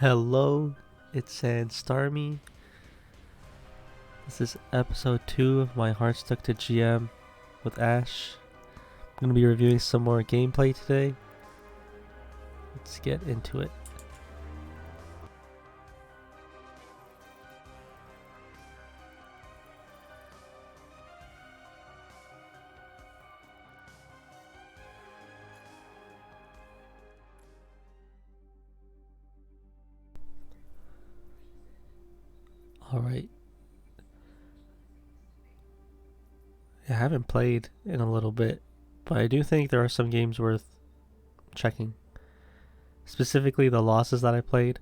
Hello, it's Starmy. This is episode 2 of my hardstuck to GM with Ashe. I'm going to be reviewing some more gameplay today. Let's get into it. Alright. I haven't played in a little bit, but I do think there are some games worth checking. Specifically the losses that I played.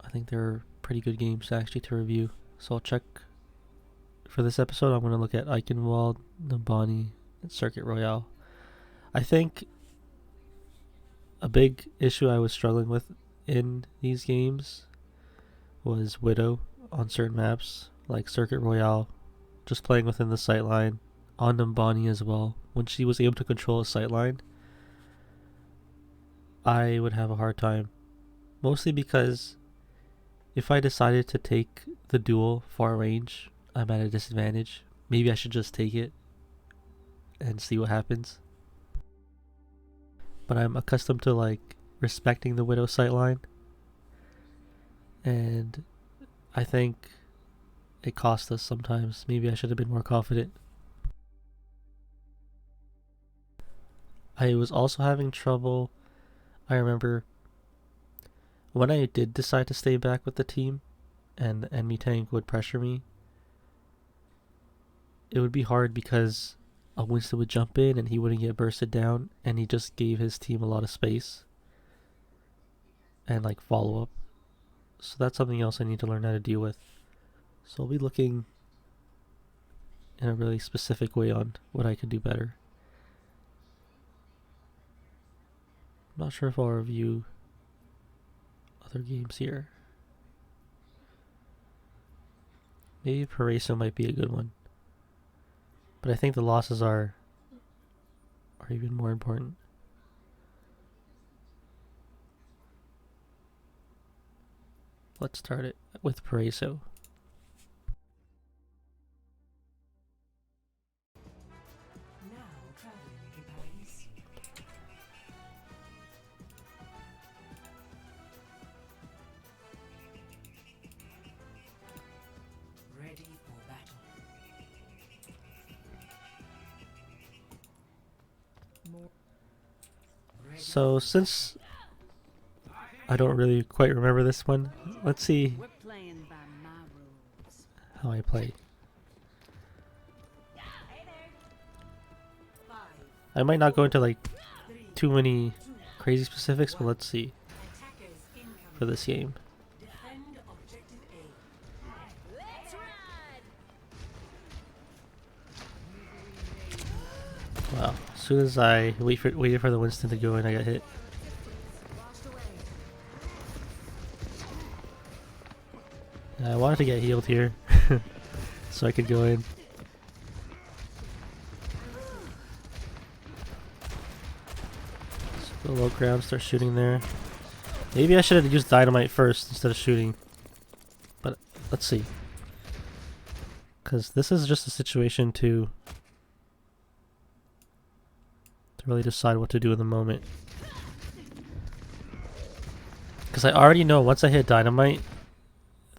I think they're pretty good games actually to review. So I'll check. For this episode, I'm going to look at Eichenwalde, Numbani, and Circuit Royale. I think a big issue I was struggling with in these games was Widow on certain maps, like Circuit Royale, just playing within the sightline, on Numbani as well. When she was able to control a sightline, I would have a hard time. Mostly because if I decided to take the dual far range, I'm at a disadvantage. Maybe I should just take it and see what happens. But I'm accustomed to like respecting the Widow sightline. And I think it cost us sometimes. Maybe I should have been more confident. I was also having trouble. I remember when I did decide to stay back with the team and the enemy tank would pressure me, it would be hard because a Winston would jump in and he wouldn't get bursted down, and he just gave his team a lot of space and like follow up. So that's something else I need to learn how to deal with. So I'll be looking in a really specific way on what I could do better. I'm not sure if I'll review other games here. Maybe Paraiso might be a good one. But I think the losses are even more important. Let's start it with Paraiso. Now traveling to Paris. Ready for battle. So since I don't really quite remember this one, let's see We're playing by my rules. how I play. I might not go into like too many crazy specifics, but let's see Attackers incoming. for this game. Defend objective A. Let's ride. Wow. As soon as I waited for the Winston to go in, I got hit. Washed away. Yeah, I wanted to get healed here so I could go in. So go low ground, start shooting there. Maybe I should have used dynamite first instead of shooting. But let's see. Because this is just a situation to really decide what to do in the moment. Because I already know once I hit dynamite,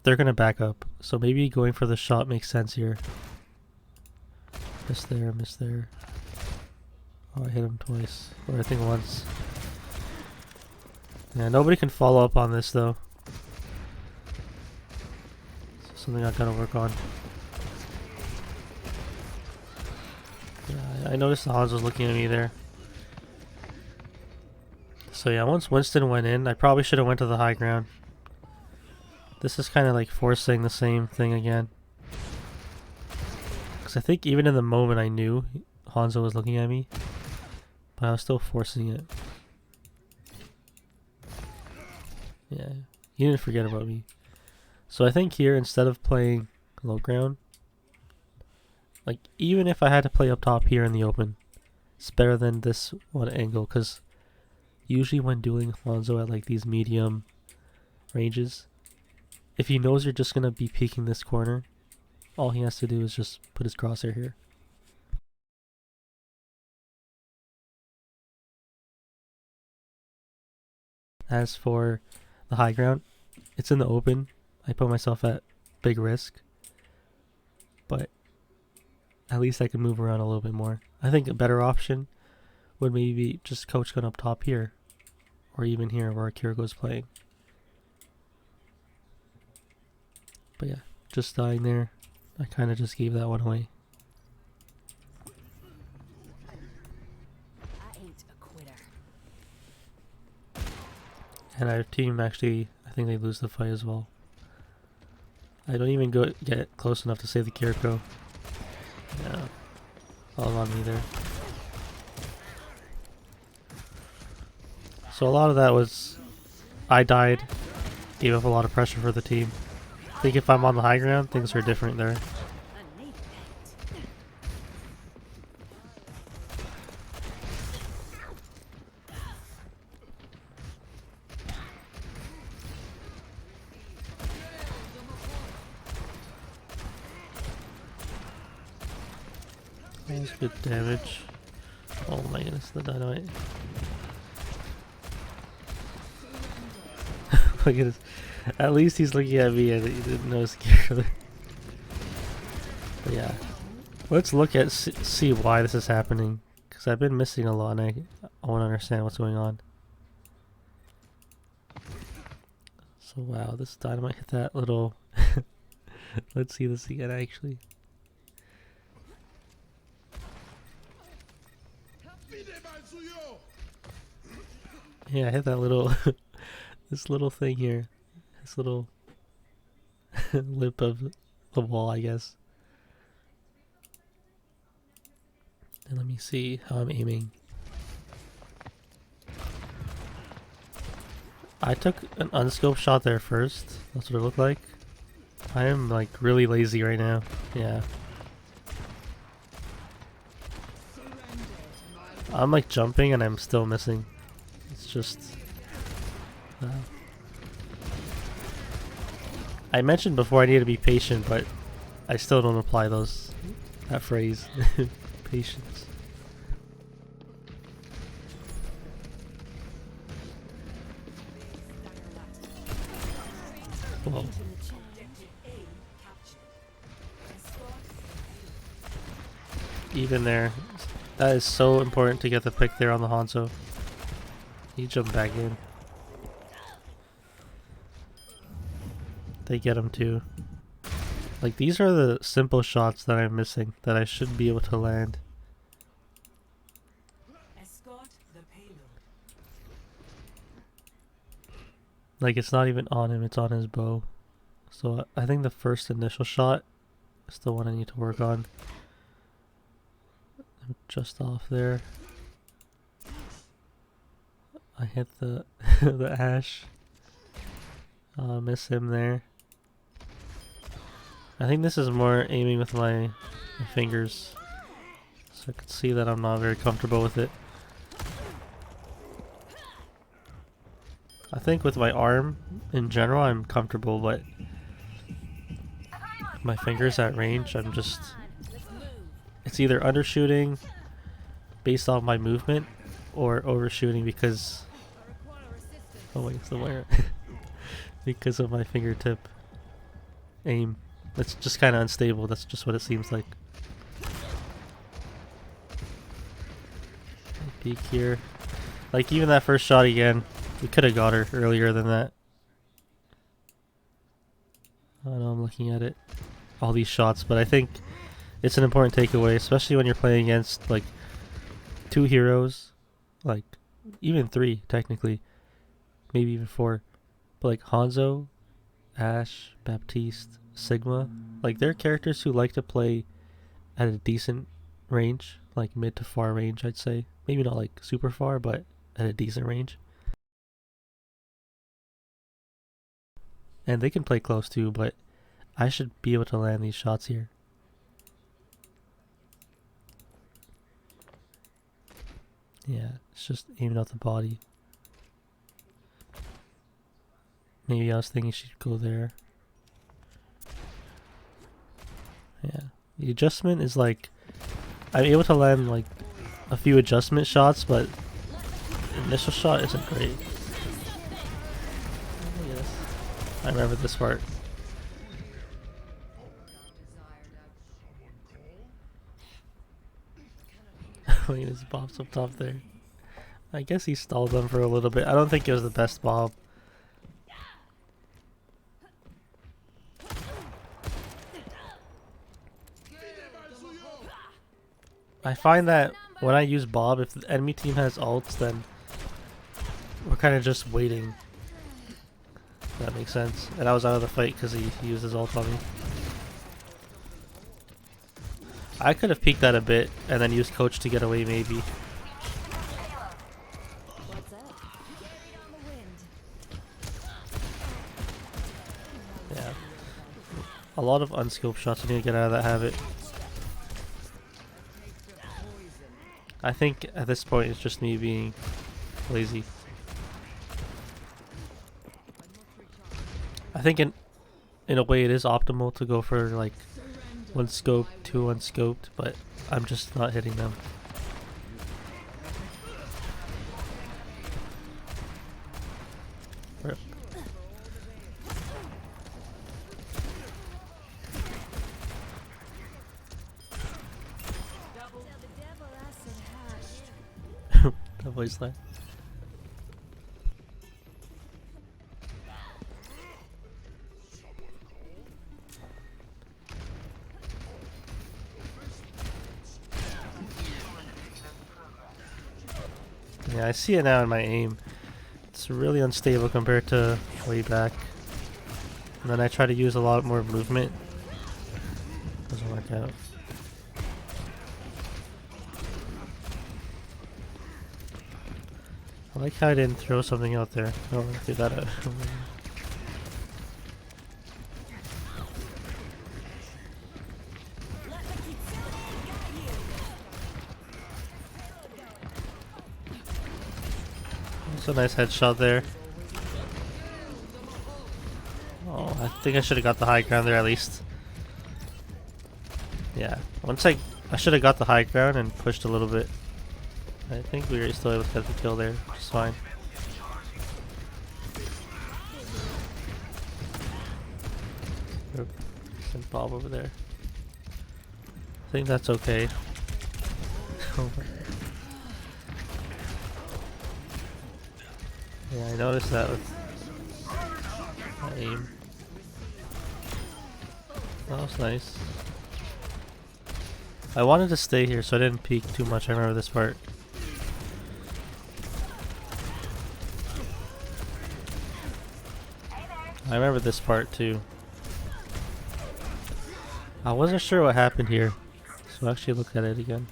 they're going to back up. So maybe going for the shot makes sense here. Miss there, miss there. Oh, I hit him twice. Or I think once. Yeah, nobody can follow up on this though. So something I gotta work on. Yeah, I noticed the Hans was looking at me there. So yeah, once Winston went in, I probably should have went to the high ground. This is kind of like forcing the same thing again. Because I think even in the moment I knew Hanzo was looking at me, but I was still forcing it. Yeah, he didn't forget about me. So I think here, instead of playing low ground, like even if I had to play up top here in the open, it's better than this one angle, because usually when dueling Hanzo at like these medium ranges, if he knows you're just gonna be peeking this corner, all he has to do is just put his crosshair here. As for the high ground, it's in the open. I put myself at big risk, but at least I can move around a little bit more. I think a better option would maybe be just coach gun up top here, or even here where Kiriko's playing. But yeah, just dying there, I kind of just gave that one away. I ain't a quitter. And our team actually, I think they lose the fight as well. I don't even get close enough to save the Kiriko. Yeah, all on me there. So a lot of that was, I died, gave up a lot of pressure for the team. I think if I'm on the high ground, things are different there. I need that. That's good damage. Oh my goodness, the dynamite. Look at this. At least he's looking at me and he didn't know scared. But yeah, let's look at see why this is happening, because I've been missing a lot and I want to understand what's going on. So wow, this dynamite hit that little. Let's see this again actually. Yeah, I hit that little this little thing here. This little lip of the wall, I guess. And let me see how I'm aiming. I took an unscoped shot there first. That's what it looked like. I am like really lazy right now. Yeah. I'm like jumping and I'm still missing. It's just... I mentioned before I need to be patient, but I still don't apply that phrase. Patience. Whoa. Even there. That is so important to get the pick there on the Hanzo. He jumped back in. They get him too. Like, these are the simple shots that I'm missing that I should be able to land. Escort the payload. Like, it's not even on him, it's on his bow. So I think the first initial shot is the one I need to work on. I'm just off there. I hit the the Ashe. Miss him there. I think this is more aiming with my fingers, so I can see that I'm not very comfortable with it. I think with my arm in general I'm comfortable, but my fingers at range I'm just... It's either undershooting based off my movement or overshooting because... Oh wait, it's the wire. Because of my fingertip aim. It's just kind of unstable, that's just what it seems like. Peek here. Like, even that first shot again, we could have got her earlier than that. I know I'm looking at it, all these shots, but I think it's an important takeaway, especially when you're playing against like 2 heroes, like even 3 technically, maybe even 4. But like Hanzo, Ashe, Baptiste, Sigma, like they're characters who like to play at a decent range, like mid to far range I'd say. Maybe not like super far, but at a decent range. And they can play close too, but I should be able to land these shots here. Yeah, it's just aiming out the body. Maybe I was thinking she'd go there. Yeah. The adjustment is like, I'm able to land like a few adjustment shots, but the initial shot isn't great. Yes. I remember this part. He just bobs up top there. I guess he stalled them for a little bit. I don't think it was the best bob. I find that when I use Bob, if the enemy team has ults, then we're kind of just waiting. If that makes sense. And I was out of the fight because he used his ult on me. I could have peeked that a bit and then used Coach to get away maybe. Yeah. A lot of unscoped shots. I need to get out of that habit. I think at this point it's just me being lazy. I think in a way it is optimal to go for like one scope, two unscoped, but I'm just not hitting them. Rip. That voice line. Yeah, I see it now in my aim. It's really unstable compared to way back. And then I try to use a lot more movement. Doesn't work out. I like how I didn't throw something out there. I don't want to do that out. That's a nice headshot there. Oh, I think I should have got the high ground there at least. Yeah, once I should have got the high ground and pushed a little bit. I think we were still able to get the kill there, which is fine. Send Bob over there. I think that's okay. Yeah, I noticed that with my aim. That was nice. I wanted to stay here so I didn't peek too much. I remember this part. I remember this part too. I wasn't sure what happened here, so I'll actually look at it again.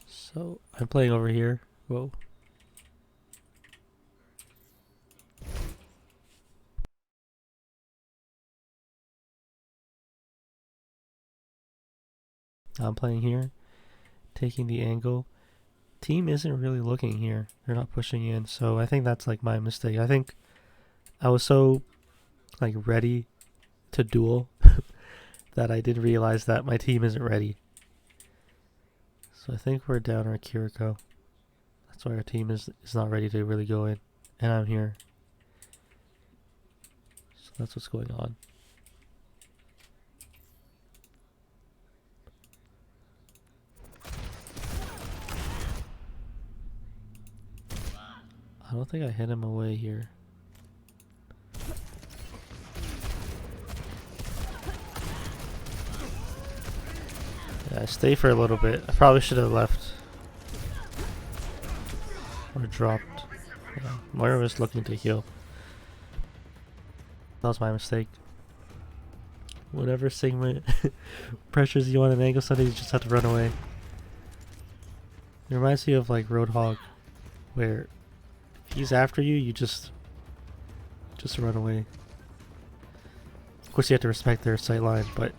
So I'm playing over here. Whoa. I'm playing here, taking the angle. Team isn't really looking here. They're not pushing in, so I think that's like my mistake. I think I was so like ready to duel that I didn't realize that my team isn't ready. So I think we're down our Kiriko. That's why our team is not ready to really go in. And I'm here. So that's what's going on. I don't think I hit him away here. Yeah, I stay for a little bit. I probably should have left. Or dropped. Yeah, Moira was looking to heal. That was my mistake. Whenever Sigma pressures you on an angle, sometimes you just have to run away. It reminds me of like Roadhog, where if he's after you, you just run away. Of course, you have to respect their sight line, but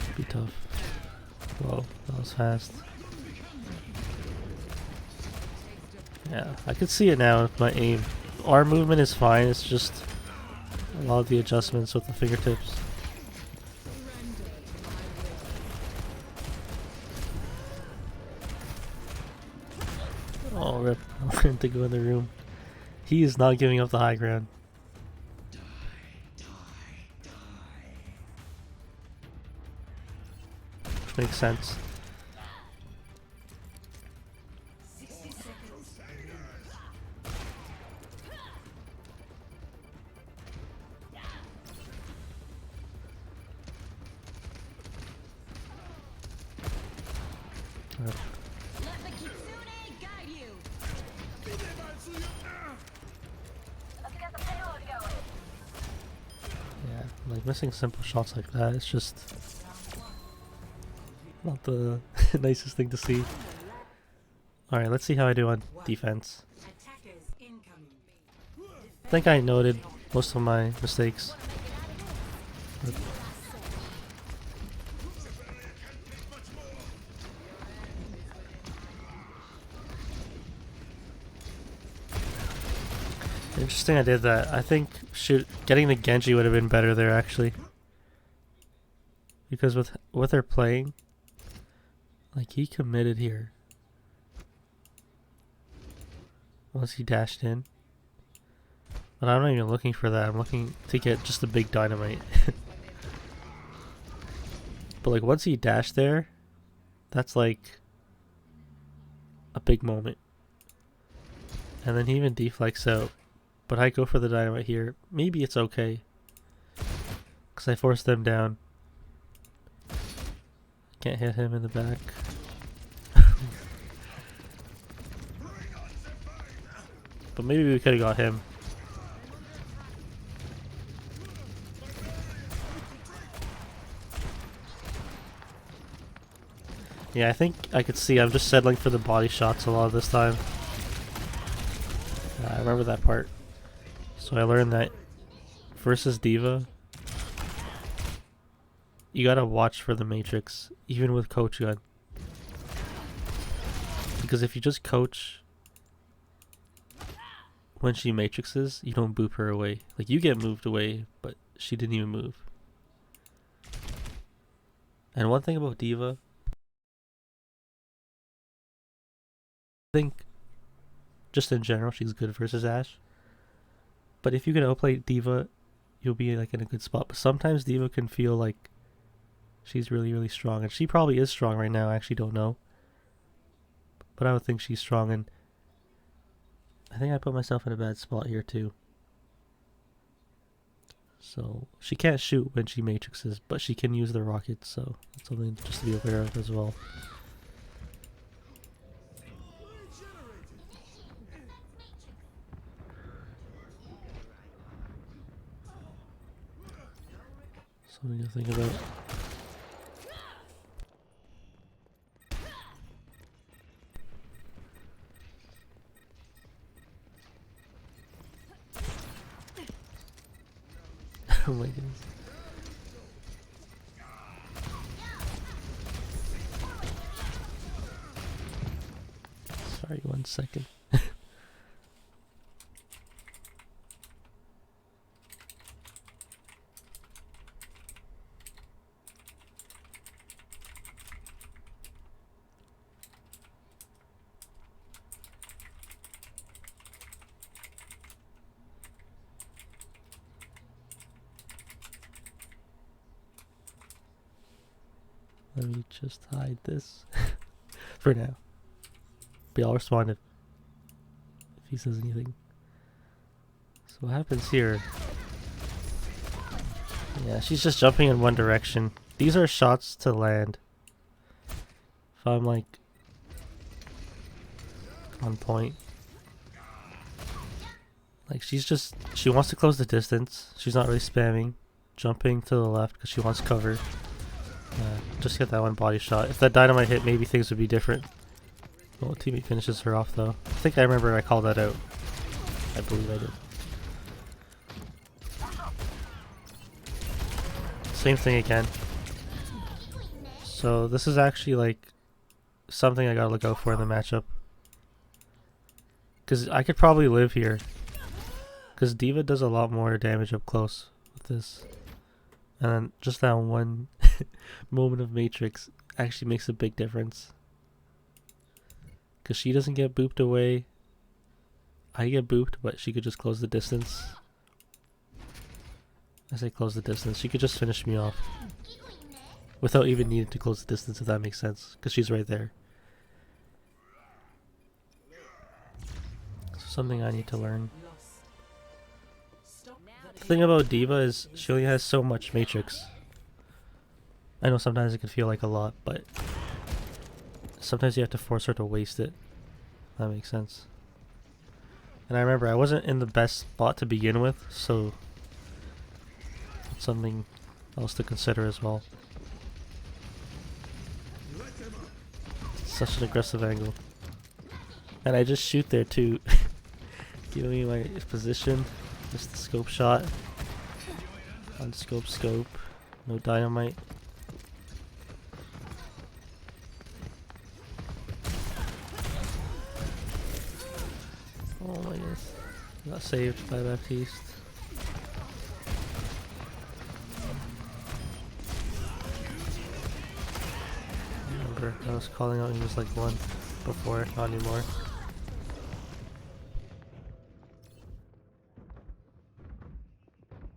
it'd be tough. Whoa, that was fast. Yeah, I can see it now with my aim. Arm movement is fine, it's just a lot of the adjustments with the fingertips. Oh, rip. I wanted to go in the room. He is not giving up the high ground. Which makes sense. Yeah, like missing simple shots like that, it's just not the nicest thing to see. Alright, let's see how I do on defense. I think I noted most of my mistakes. But interesting I did that. I think getting the Genji would have been better there actually. Because with what they're playing, like he committed here. Once he dashed in. But I'm not even looking for that. I'm looking to get just a big dynamite. But like once he dashed there, that's like a big moment. And then he even deflects out. But I go for the dynamite here. Maybe it's okay. Because I forced them down. Can't hit him in the back. But maybe we could have got him. Yeah, I think I could see I'm just settling for the body shots a lot of this time. I remember that part. So I learned that versus Diva, you gotta watch for the matrix, even with coach gun. Because if you just coach when she matrixes, you don't boop her away. Like you get moved away, but she didn't even move. And one thing about Diva, I think just in general she's good versus Ashe. But if you can outplay Diva, you'll be like in a good spot. But sometimes Diva can feel like she's really, really strong. And she probably is strong right now, I actually don't know. But I would think she's strong, and I think I put myself in a bad spot here too. So she can't shoot when she matrixes, but she can use the rockets, so that's something just to be aware of as well. Something to think about. Oh my goodness. Sorry, 1 second. Let me just hide this for now. But I'll respond if he says anything. So what happens here? Yeah, she's just jumping in one direction. These are shots to land. If I'm like on point. Like she wants to close the distance. She's not really spamming. Jumping to the left because she wants cover. Just get that one body shot. If that dynamite hit, maybe things would be different. Well, teammate finishes her off though. I think I remember I called that out. I believe I did. Same thing again. So this is actually like something I gotta look out for in the matchup. Because I could probably live here. Because D.Va does a lot more damage up close with this. And then just that one moment of Matrix actually makes a big difference. Because she doesn't get booped away. I get booped, but she could just close the distance. I say close the distance. She could just finish me off. Without even needing to close the distance, if that makes sense. Because she's right there. So something I need to learn. The thing about D.Va is she only has so much Matrix. I know sometimes it can feel like a lot, but sometimes you have to force her to waste it. That makes sense. And I remember I wasn't in the best spot to begin with, so it's something else to consider as well. Such an aggressive angle. And I just shoot there too. Giving me my position. Just the scope shot. Unscope scope. No dynamite. Oh my goodness. Got saved by Baptiste. Remember, I was calling out he was like one before, not anymore.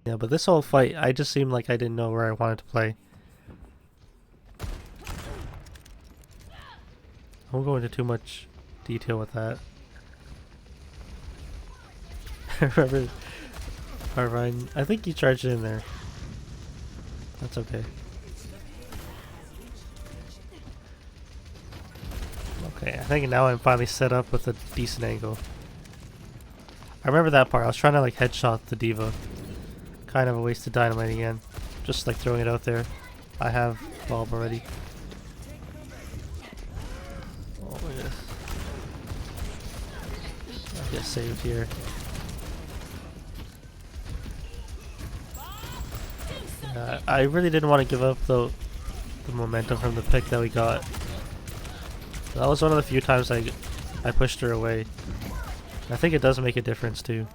Yeah, but this whole fight, I just seemed like I didn't know where I wanted to play. I won't go into too much detail with that. Remember, Ryan, I think you charged it in there. That's okay. Okay, I think now I'm finally set up with a decent angle. I remember that part. I was trying to like headshot the D.Va. Kind of a waste of dynamite again. Just like throwing it out there. I have bulb already. Oh my goodness. I get saved here. I really didn't want to give up the momentum from the pick that we got. That was one of the few times I pushed her away. I think it does make a difference too.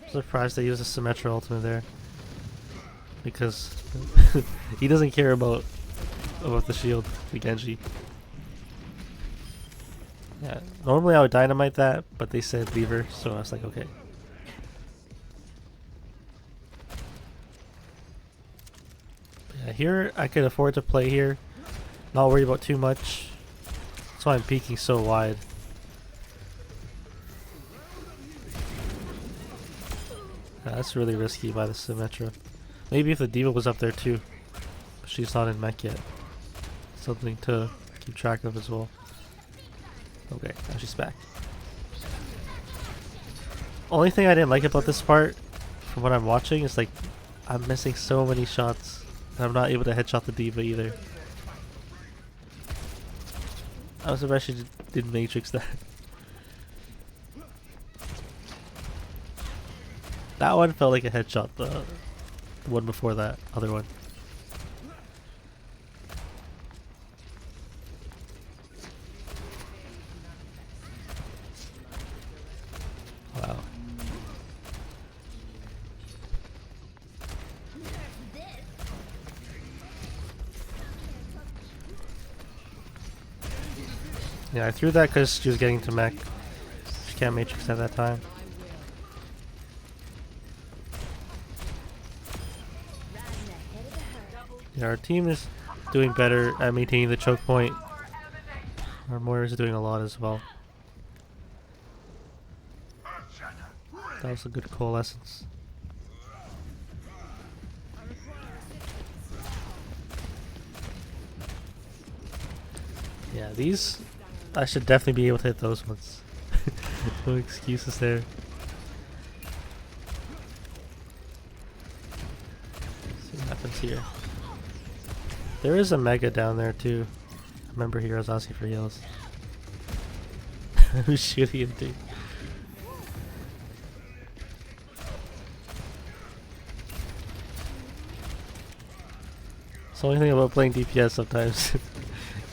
I'm surprised they used a Symmetra ultimate there. Because he doesn't care about the shield, the Genji. Yeah, normally I would dynamite that, but they said leave her, so I was like, okay. Yeah, here I could afford to play here, not worry about too much. That's why I'm peeking so wide. Yeah, that's really risky by the Symmetra. Maybe if the D.Va was up there too, but she's not in mech yet. Something to keep track of as well. Okay, now she's back. Only thing I didn't like about this part, from what I'm watching, is like I'm missing so many shots, and I'm not able to headshot the D.Va either. I was surprised she didn't Matrix that. That one felt like a headshot, the one before that other one. Wow. Yeah, I threw that because she was getting to mech. She can't Matrix at that time. Yeah, our team is doing better at maintaining the choke point. Our Moira is doing a lot as well. That was a good coalescence. Yeah, these I should definitely be able to hit those ones. No excuses there. See what happens here. There is a mega down there too. I remember Heroes asking for heals. Who's shooting him, dude? the only thing about playing DPS sometimes.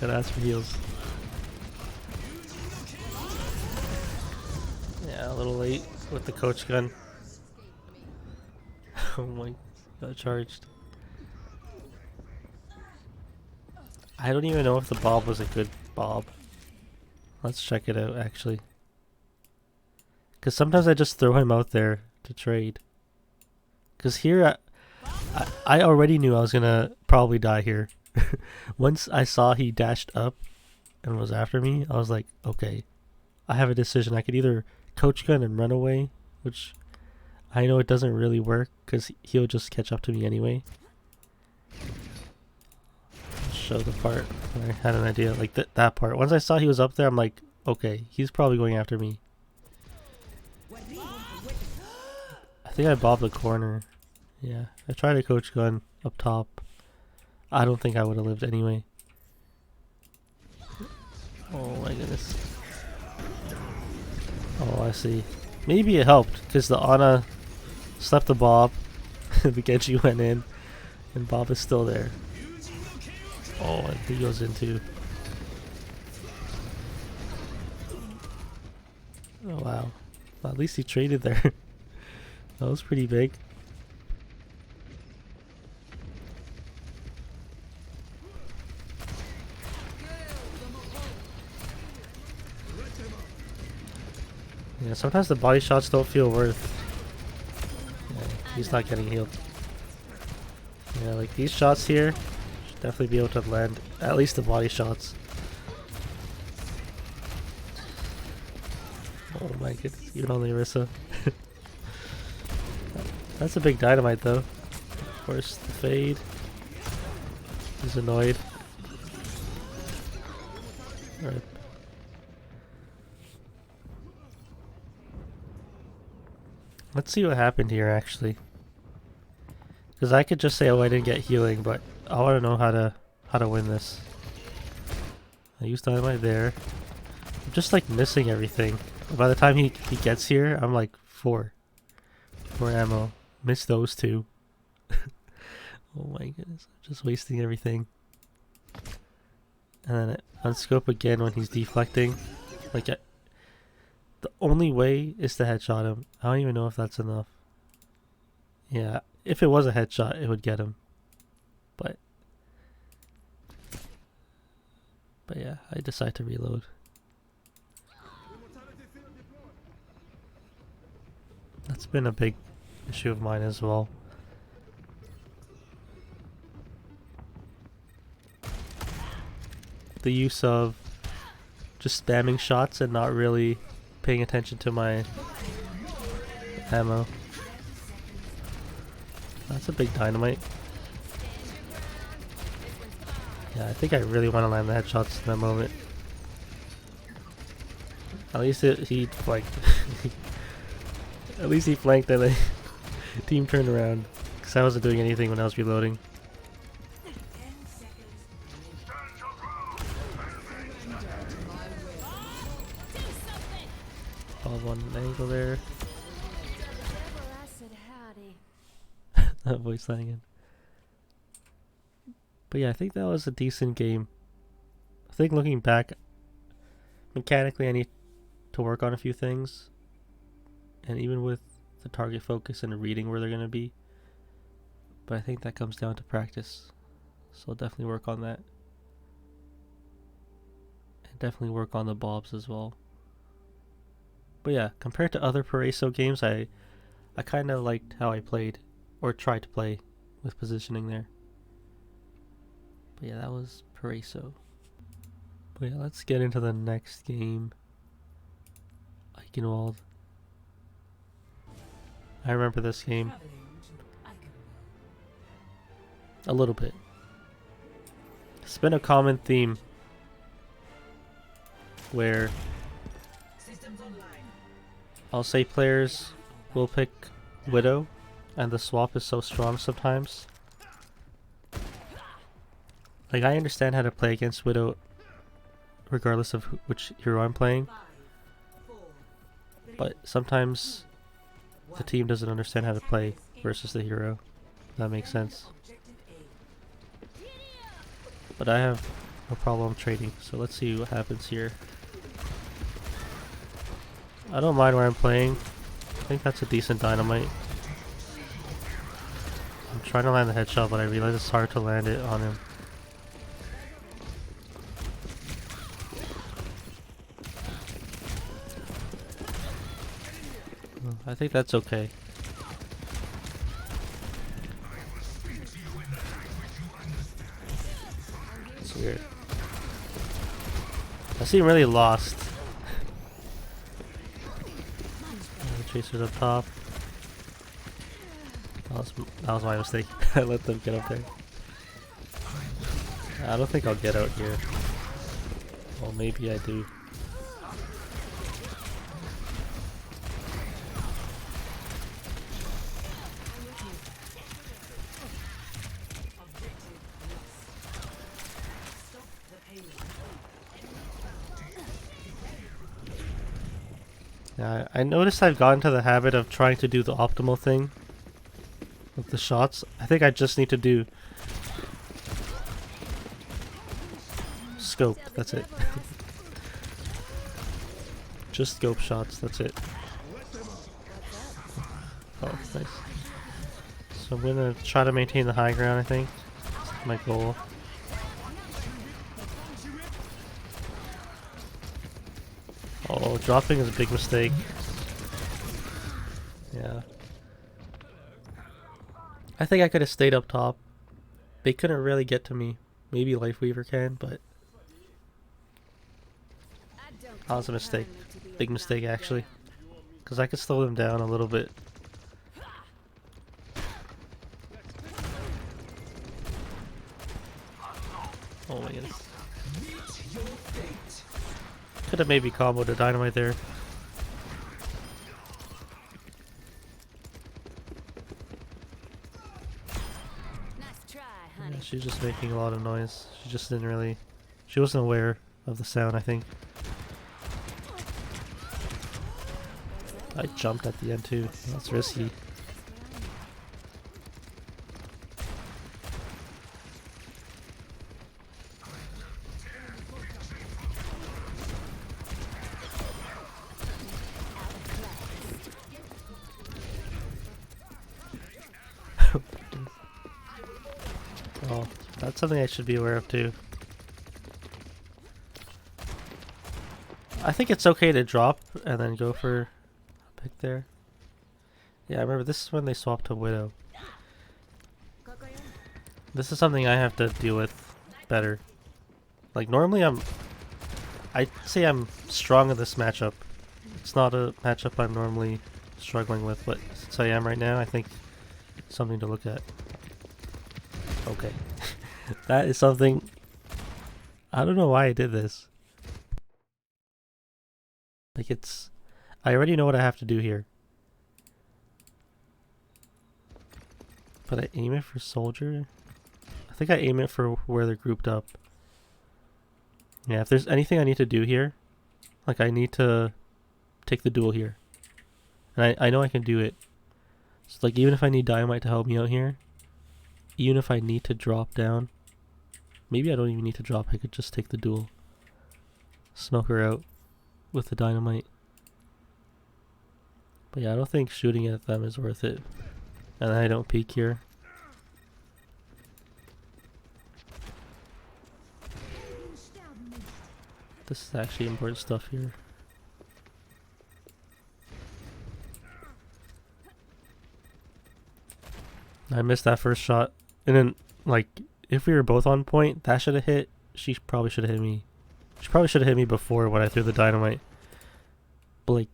Gotta ask for heals. Yeah, a little late with the coach gun. Oh my, got charged. I don't even know if the bob was a good bob. Let's check it out actually. Because sometimes I just throw him out there to trade. Because here I already knew I was gonna probably die here. Once I saw he dashed up and was after me, I was like, okay, I have a decision. I could either coach gun and run away, which I know it doesn't really work because he'll just catch up to me anyway. I'll show the part where I had an idea, like that part. Once I saw he was up there, I'm like, okay, he's probably going after me. I think I bobbed the corner. Yeah, I tried a coach gun up top. I don't think I would have lived anyway. Oh my goodness. Oh, I see. Maybe it helped because the Ana slept the Bob. The Genji went in and Bob is still there. Oh, and he goes in too. Oh wow. Well, at least he traded there. That was pretty big. Yeah, sometimes the body shots don't feel worth. Yeah, he's not getting healed. Yeah, like these shots here should definitely be able to land at least the body shots. Oh my goodness, even on the Orisa. That's a big dynamite though. Of course, the fade. He's annoyed. Alright. Let's see what happened here actually. Because I could just say, oh, I didn't get healing, but I want to know how to win this. I used dynamite there. I'm just like missing everything. By the time he gets here, I'm like 4 ammo. Missed those 2. Oh my goodness, I'm just wasting everything. And then unscope again when he's deflecting. Like the only way is to headshot him. I don't even know if that's enough. Yeah, if it was a headshot, it would get him. But yeah, I decide to reload. That's been a big issue of mine as well. The use of just spamming shots and not really paying attention to my ammo. That's a big dynamite. Yeah, I think I really want to land the headshots in that moment. At least he flanked. At least he flanked and the team turned around. Because I wasn't doing anything when I was reloading. All one angle there. That voice line again. But yeah, I think that was a decent game. I think looking back, mechanically I need to work on a few things. And even with the target focus and reading where they're going to be. But I think that comes down to practice. So I'll definitely work on that. And definitely work on the bobs as well. But yeah, compared to other Paraiso games, I kind of liked how I played. Or tried to play with positioning there. But yeah, that was Paraiso. But yeah, let's get into the next game. Eichenwalde. I remember this game a little bit. It's been a common theme where I'll say players will pick Widow and the swap is so strong sometimes. Like, I understand how to play against Widow regardless of which hero I'm playing, but sometimes the team doesn't understand how to play versus the hero. If that makes sense. but I have no problem trading. So let's see what happens here. I don't mind where I'm playing. I think that's a decent dynamite. I'm trying to land the headshot, but I realize it's hard to land it on him. I think that's okay. It's weird. I seem really lost. Chasers up top. That was my mistake. I let them get up there. I don't think I'll get out here. Well, maybe I do. Yeah, I noticed I've gotten to the habit of trying to do the optimal thing with the shots. I think I just need to do scope, that's it. Just scope shots, that's it. Oh, nice. So I'm gonna try to maintain the high ground, I think. That's my goal. Oh, dropping is a big mistake. Yeah. I think I could have stayed up top. They couldn't really get to me. Maybe Lifeweaver can, but that was a mistake. Big mistake, actually. Because I could slow them down a little bit. Oh my goodness. Could have maybe comboed a dynamite there. Yeah, she's just making a lot of noise. She just didn't really... She wasn't aware of the sound, I think. I jumped at the end too. That's risky. Oh, that's something I should be aware of too. I think it's okay to drop and then go for a pick there. Yeah, I remember this is when they swapped to Widow. This is something I have to deal with better. Like normally I'd say I'm strong in this matchup. It's not a matchup I'm normally struggling with, but since I am right now, I think it's something to look at. Okay. That is something... I don't know why I did this. Like it's... I already know what I have to do here. But I aim it for soldier? I think I aim it for where they're grouped up. Yeah, if there's anything I need to do here, like I need to take the duel here. And I know I can do it. So like even if I need Dynamite to help me out here, even if I need to drop down, maybe I don't even need to drop, I could just take the duel. Smoke her out with the Dynamite. But yeah, I don't think shooting at them is worth it. And I don't peek here. This is actually important stuff here. I missed that first shot. And then, like, if we were both on point, that should have hit. She probably should have hit me. She probably should have hit me before when I threw the Dynamite. But, like,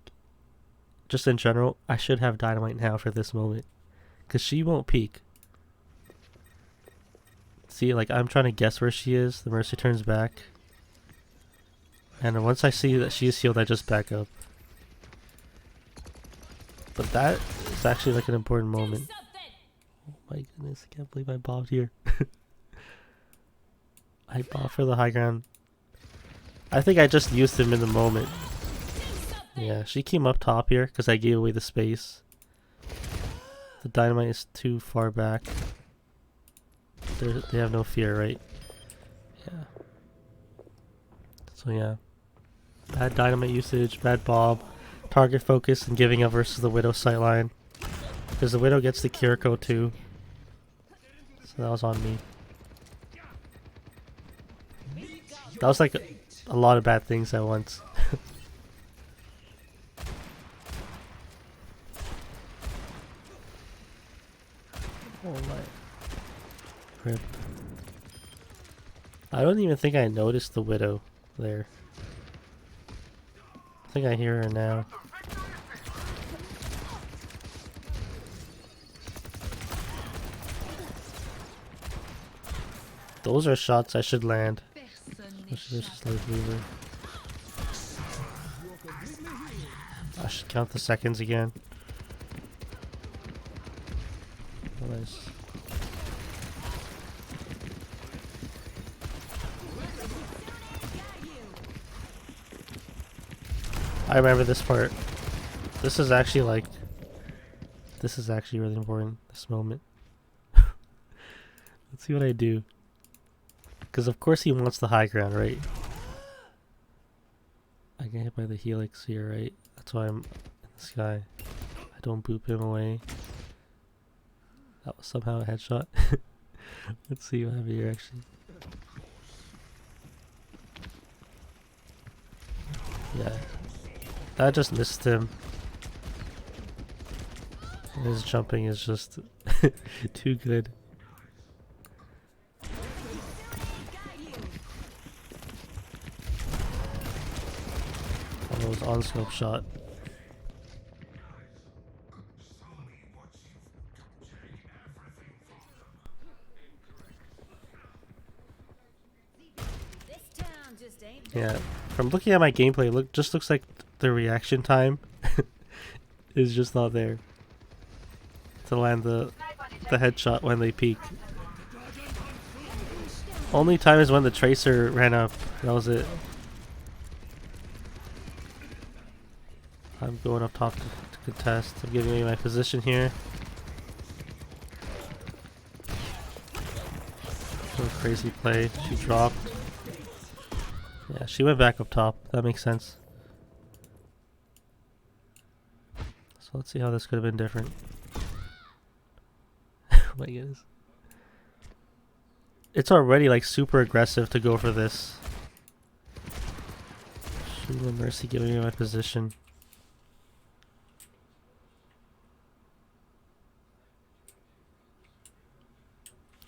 just in general, I should have Dynamite now for this moment. Because she won't peek. See, like, I'm trying to guess where she is. The Mercy turns back. And once I see that she is healed, I just back up. But that is actually, like, an important moment. Oh my goodness, I can't believe I bobbed here. I bobbed for the high ground. I think I just used him in the moment. Yeah, she came up top here because I gave away the space. The Dynamite is too far back. They have no fear, right? Yeah. So yeah. Bad dynamite usage, bad bob, target focus, and giving up versus the Widow sightline. Because the Widow gets the Kiriko too. So that was on me. That was like a lot of bad things at once. Oh my. Rip. I don't even think I noticed the Widow there. I think I hear her now. Those are shots I should land. I should just leave Weaver. I should count the seconds again. Nice. I remember this part. This is actually like... This is actually really important, this moment. Let's see what I do. Because of course he wants the high ground, right? I get hit by the helix here, right? That's why I'm in the sky. I don't boop him away. That was somehow a headshot. Let's see what I have here actually. Yeah. That just missed him. His jumping is just too good. That was on scope shot. Yeah, from looking at my gameplay, just looks like the reaction time is just not there to land the headshot when they peek. Only time is when the tracer ran up. That was it. I'm going up top to contest. I'm giving away my position here. So crazy play. She dropped. Yeah, she went back up top. That makes sense. So let's see how this could have been different. Oh my goodness. It's already like super aggressive to go for this. Shooting the Mercy giving me my position.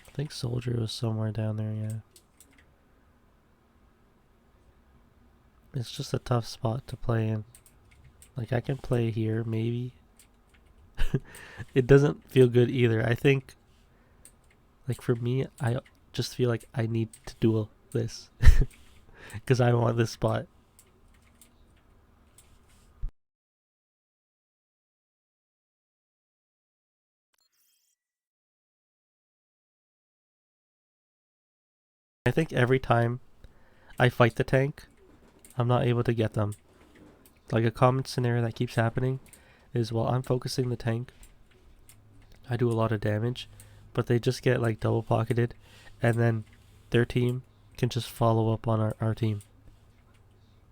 I think Soldier was somewhere down there, yeah. It's just a tough spot to play in. Like I can play here, maybe. It doesn't feel good either. I think, like for me, I just feel like I need to duel this. Because I want this spot. I think every time I fight the tank, I'm not able to get them. Like a common scenario that keeps happening is while I'm focusing the tank, I do a lot of damage, but they just get like double pocketed, and then their team can just follow up on our team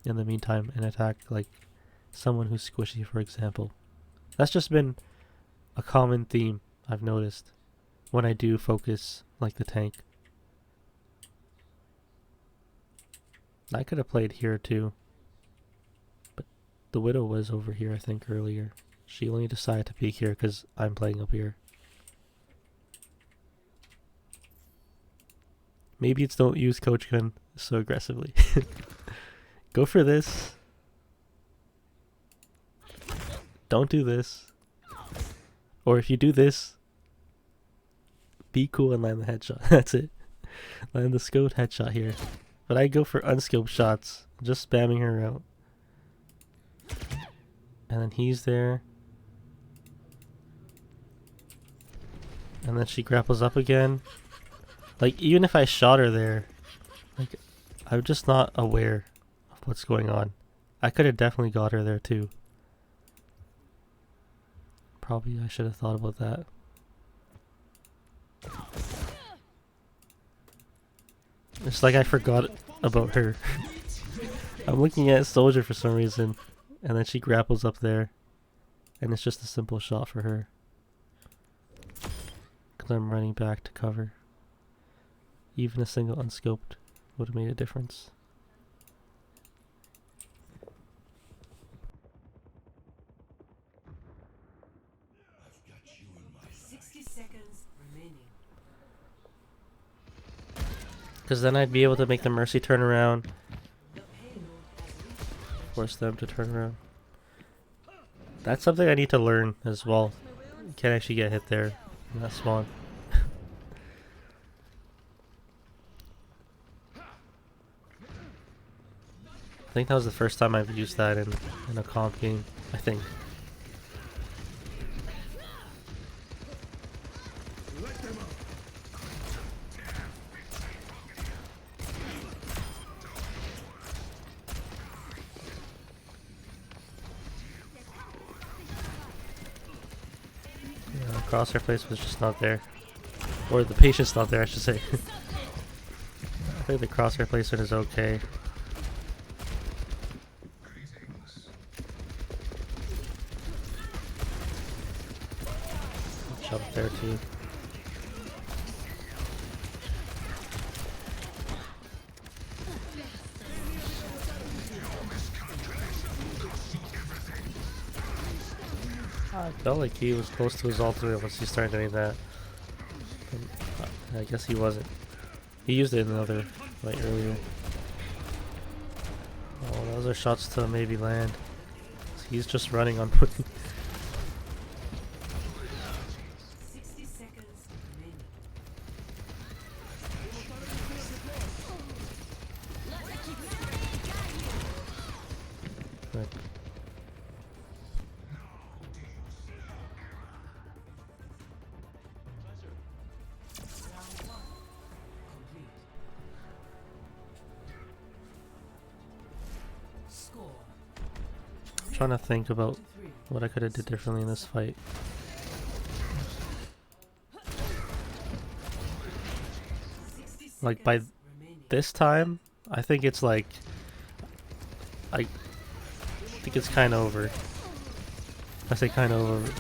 in the meantime and attack like someone who's squishy, for example. That's just been a common theme I've noticed when I do focus like the tank. I could have played here too, but the Widow was over here I think earlier. She only decided to peek here because I'm playing up here. Maybe it's don't use Coach Gun so aggressively. Go for this. Don't do this. Or if you do this, be cool and land the headshot. That's it. Land the scoped headshot here. But I go for unscoped shots, just spamming her out. And then he's there. And then she grapples up again. Like, even if I shot her there, like, I'm just not aware of what's going on. I could have definitely got her there too. Probably I should have thought about that. It's like I forgot about her. I'm looking at Soldier for some reason, and then she grapples up there, and it's just a simple shot for her. Because I'm running back to cover. Even a single unscoped would have made a difference. Because then I'd be able to make the Mercy turn around. Force them to turn around. That's something I need to learn as well. You can't actually get hit there in that spawn. I think that was the first time I've used that in a comp game, I think. Yeah, crosshair place was just not there. Or the patience not there, I should say. I think the crosshair placement is okay. Jump there too. I felt like he was close to his ultimate once he started doing that. I guess he wasn't. He used it in another fight earlier. Oh, those are shots to maybe land. He's just running on me. 60 seconds remaining. Right. I'm trying to think about what I could have did differently in this fight. Like by this time, I think it's like I think it's kind of over. I say kind of over.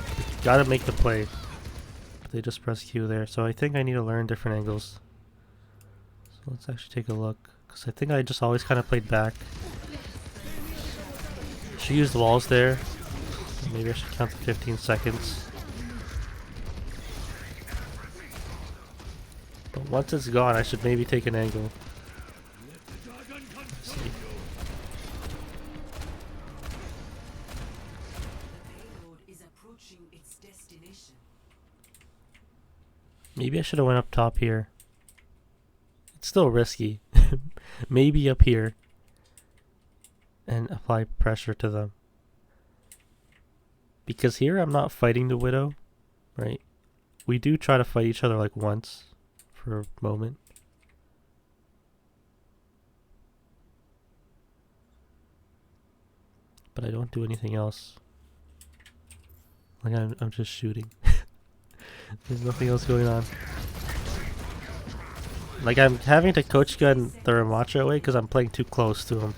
Gotta make the play. They just press Q there, so I think I need to learn different angles. So let's actually take a look, because I think I just always kind of played back. She used walls there. Maybe I should count the 15 seconds. But once it's gone, I should maybe take an angle. Let's see. Maybe I should have went up top here. It's still risky. Maybe up here. And apply pressure to them. Because here I'm not fighting the Widow, right? We do try to fight each other like once for a moment. But I don't do anything else. Like I'm just shooting. There's nothing else going on. Like I'm having to coach gun the Ramacha away because I'm playing too close to him.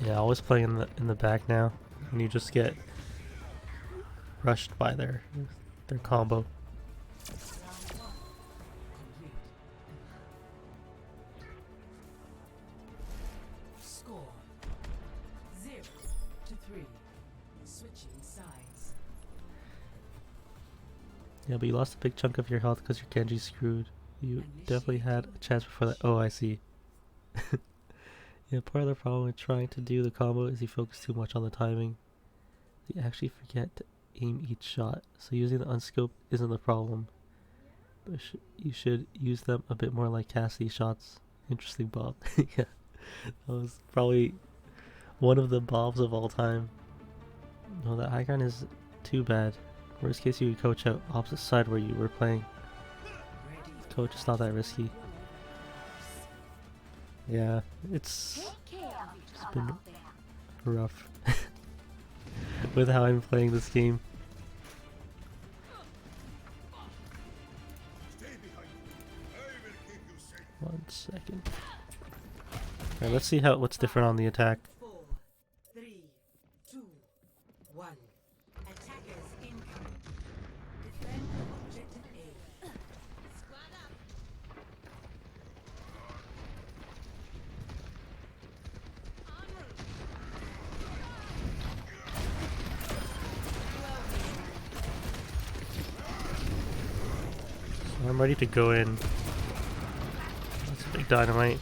Yeah, always playing in the back now, and you just get rushed by their combo. Score 0-3. Switching sides. Yeah, but you lost a big chunk of your health because your Genji's screwed. You definitely had a chance before that. Oh, I see. Yeah, part of the problem with trying to do the combo is you focus too much on the timing. You actually forget to aim each shot, so using the unscope isn't the problem. But you should use them a bit more like Cassidy shots. Interesting Bob. Yeah, that was probably one of the Bobs of all time. No, that high ground is too bad. Worst case, you would coach out opposite side where you were playing. Coach is not that risky. Yeah, it's been rough with how I'm playing this game. 1 second. Alright, let's see what's different on the attack. 4, 3, 2, 1. Attackers incoming. Defend objective A. So I'm ready to go in. That's a big dynamite.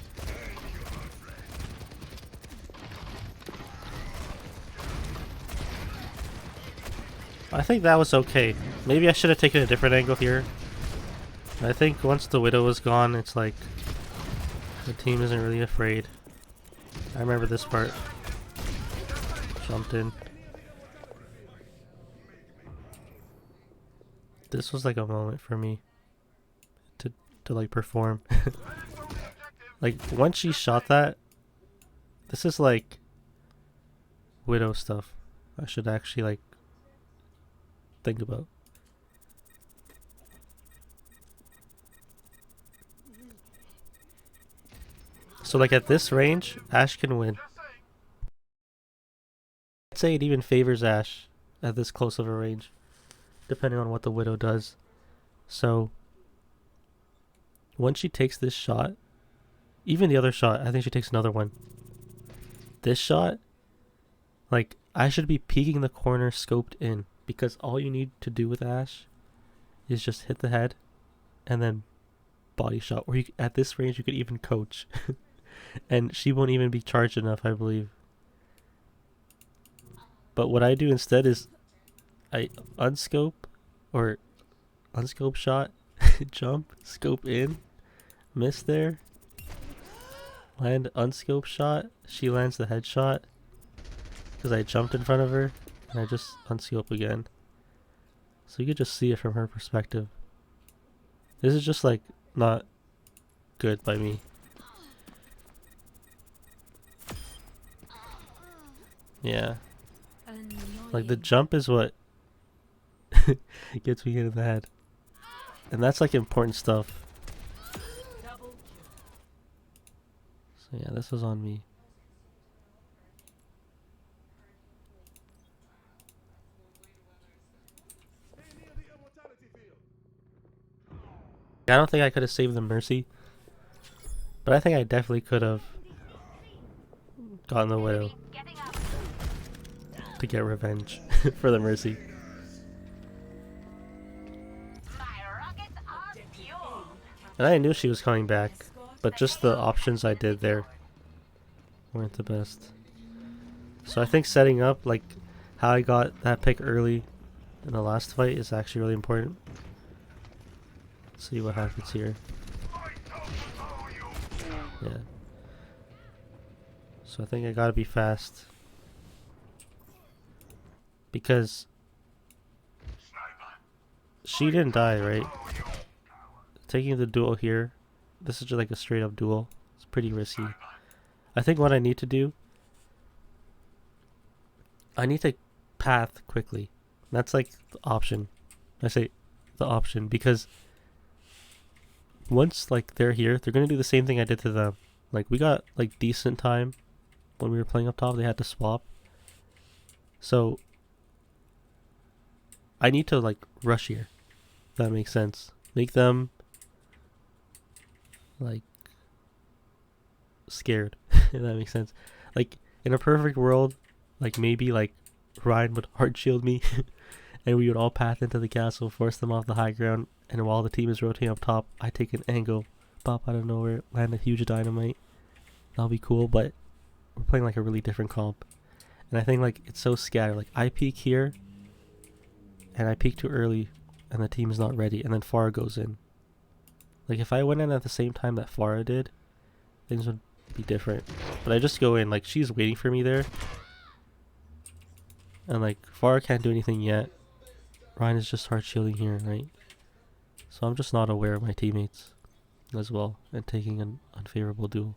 I think that was okay. Maybe I should have taken a different angle here. I think once the Widow was gone, it's like the team isn't really afraid. I remember this part. Jumped in. This was like a moment for me to like perform. Like once she shot that, this is like Widow stuff. I should actually like think about. So like at this range, Ashe can win. I'd say it even favors Ashe at this close of a range, depending on what the Widow does. So once she takes this shot, even the other shot, I think she takes another one. This shot, like I should be peeking the corner scoped in, because all you need to do with Ashe is just hit the head and then body shot. Or you, at this range, you could even coach. And she won't even be charged enough, I believe. But what I do instead is I unscope or unscope shot, jump, scope in, miss there, land unscope shot, she lands the headshot because I jumped in front of her, and I just unscope again. So you could just see it from her perspective. This is just like not good by me. Yeah. Like the jump is what gets me hit in the head. And that's like important stuff. So yeah, this was on me. I don't think I could have saved the Mercy, but I think I definitely could have gotten the Widow to get revenge for the Mercy. And I knew she was coming back, but just the options I did there weren't the best. So I think setting up like how I got that pick early in the last fight is actually really important. Let's see what happens here. Yeah. So I think I gotta be fast. Because she didn't die, right? Taking the duel here, this is just like a straight up duel. It's pretty risky. I think what I need to do, I need to path quickly. That's like the option. I say the option because once like they're here, they're gonna do the same thing I did to them. Like we got like decent time when we were playing up top. They had to swap. So I need to like rush here. If that makes sense. Make them like scared. If that makes sense. Like in a perfect world, like maybe like Ryan would hard shield me and we would all path into the castle, force them off the high ground, and while the team is rotating up top, I take an angle, pop out of nowhere, land a huge dynamite. That'll be cool, but we're playing like a really different comp. And I think like it's so scattered. Like I peek here and I peek too early and the team is not ready, and then Farah goes in. Like if I went in at the same time that Farah did, things would be different. But I just go in, like she's waiting for me there. And like Farah can't do anything yet. Ryan is just hard shielding here, right? So I'm just not aware of my teammates as well and taking an unfavorable duel.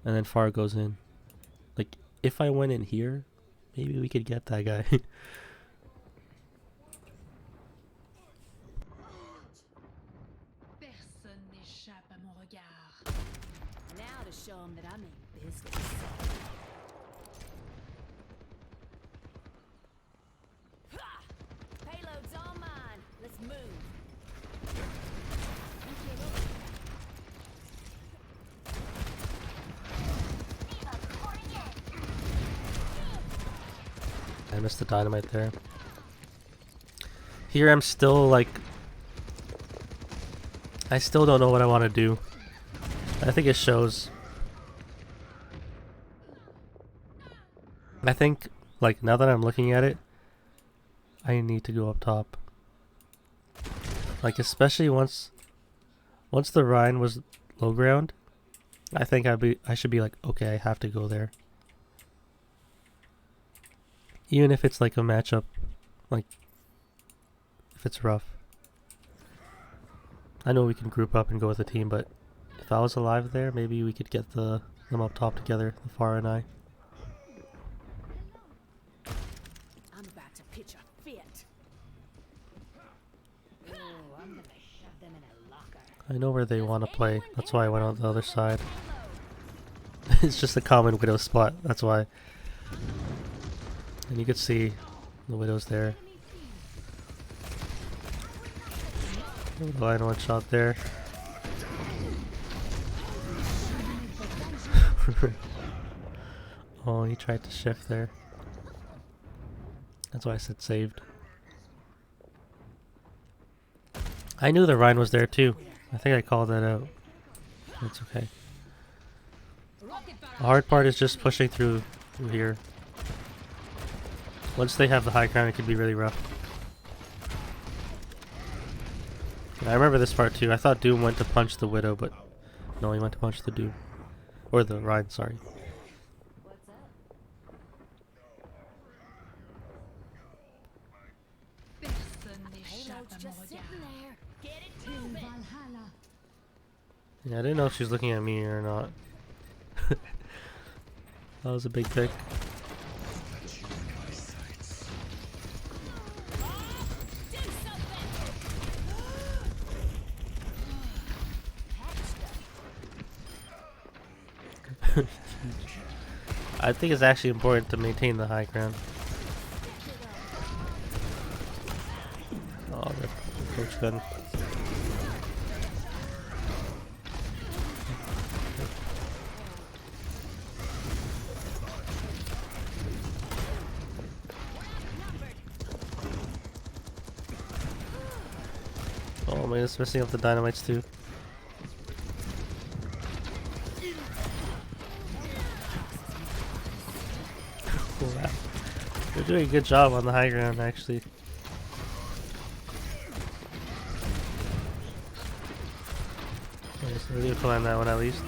And then Farah goes in. Like if I went in here, maybe we could get that guy. n'échappe à mon regard. Now to show them that I mean business. Ha! Payload's all mine. Let's move. I missed the dynamite there. Here I'm still like, I still don't know what I want to do. I think it shows. I think, like, now that I'm looking at it, I need to go up top. Like, especially once the Rhine was low ground, I think I should be like, okay, I have to go there. Even if it's like a matchup, like, if it's rough. I know we can group up and go with a team, but if I was alive there, maybe we could get them up top together, the Far and I. I'm about to pitch a fit. Oh, I'm gonna shove them in a locker. I know where they want to play. That's why I went on the other side. It's just a common Widow spot. That's why. And you could see the Widow's there. Line one shot there. Oh, he tried to shift there. That's why I said saved. I knew the Rhine was there too. I think I called that out. That's okay. The hard part is just pushing through here. Once they have the high ground, it can be really rough. I remember this part too. I thought Doom went to punch the Widow, but no, he went to punch the Doom. Or the Rhine, sorry. What's up? Personne n'échappe Payload's à mon just sitting regard. there. Get it moving. Valhalla. Yeah, I didn't know if she was looking at me or not. That was a big pick. I think it's actually important to maintain the high ground. Oh, the coach gun. Oh man, it's messing up the dynamites too. Wow. They're doing a good job on the high ground actually. Nice, we're gonna climb that one at least.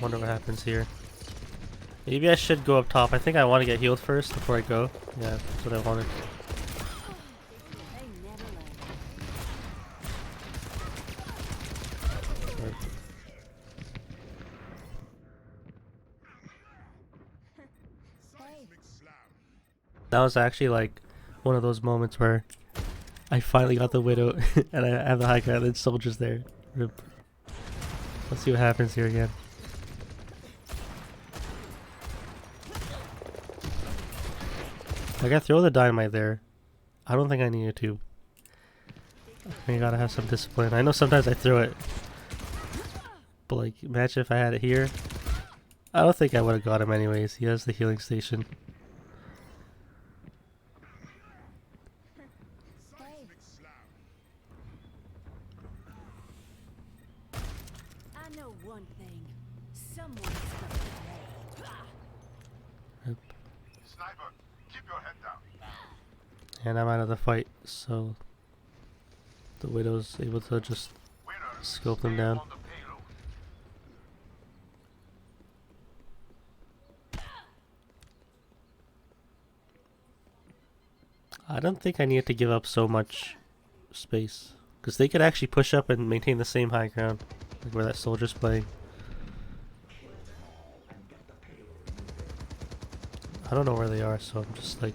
Wonder what happens here. Maybe I should go up top. I think I want to get healed first before I go. Yeah, that's what I wanted. They never learn. That was actually like one of those moments where I finally got the Widow and I have the high ground and then soldiers there. Rip. Let's see what happens here again. Like, I throw the dynamite there. I don't think I needed to. I gotta have some discipline. I know sometimes I throw it. But like, imagine if I had it here. I don't think I would have got him anyways. He has the healing station. I know one thing. Someone's gonna pay. Yep. Sniper, keep your head down. And I'm out of the fight, so the Widow's able to just Winner, scope them stay down. on the payload. I don't think I need to give up so much space. Because they could actually push up and maintain the same high ground. Like where that soldier's playing. I don't know where they are, so I'm just like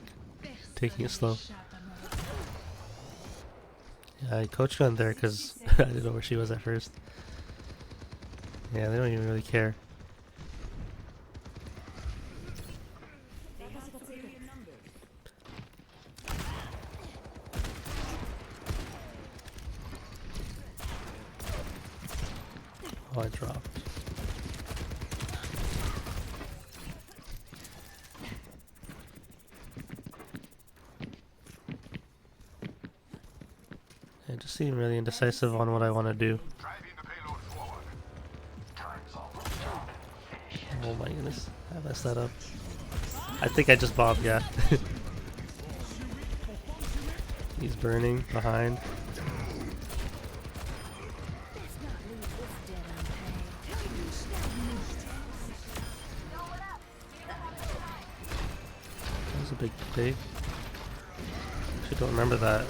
taking it slow. N'échappe à mon regard. Yeah, I coach gun there because I didn't know where she was at first. Yeah, they don't even really care. Oh, I dropped. I just seem really indecisive on what I want to do. Driving the payload forward. Time's almost up. Oh my goodness, I messed that up. I think I just bombed, yeah. He's burning behind. That was a big dig. Actually don't remember that.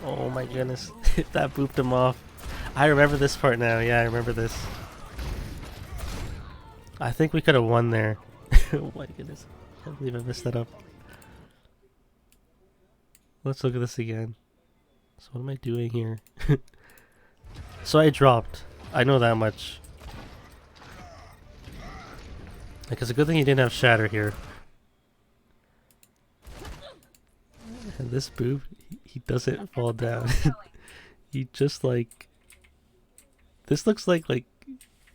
Oh my goodness, that booped him off. I remember this part now, yeah, I remember this. I think we could have won there. Oh my goodness, I can't believe I messed that up. Let's look at this again. So what am I doing here? So I dropped. I know that much. Like, it's a good thing he didn't have shatter here. And this boob, he doesn't fall down. He just like... This looks like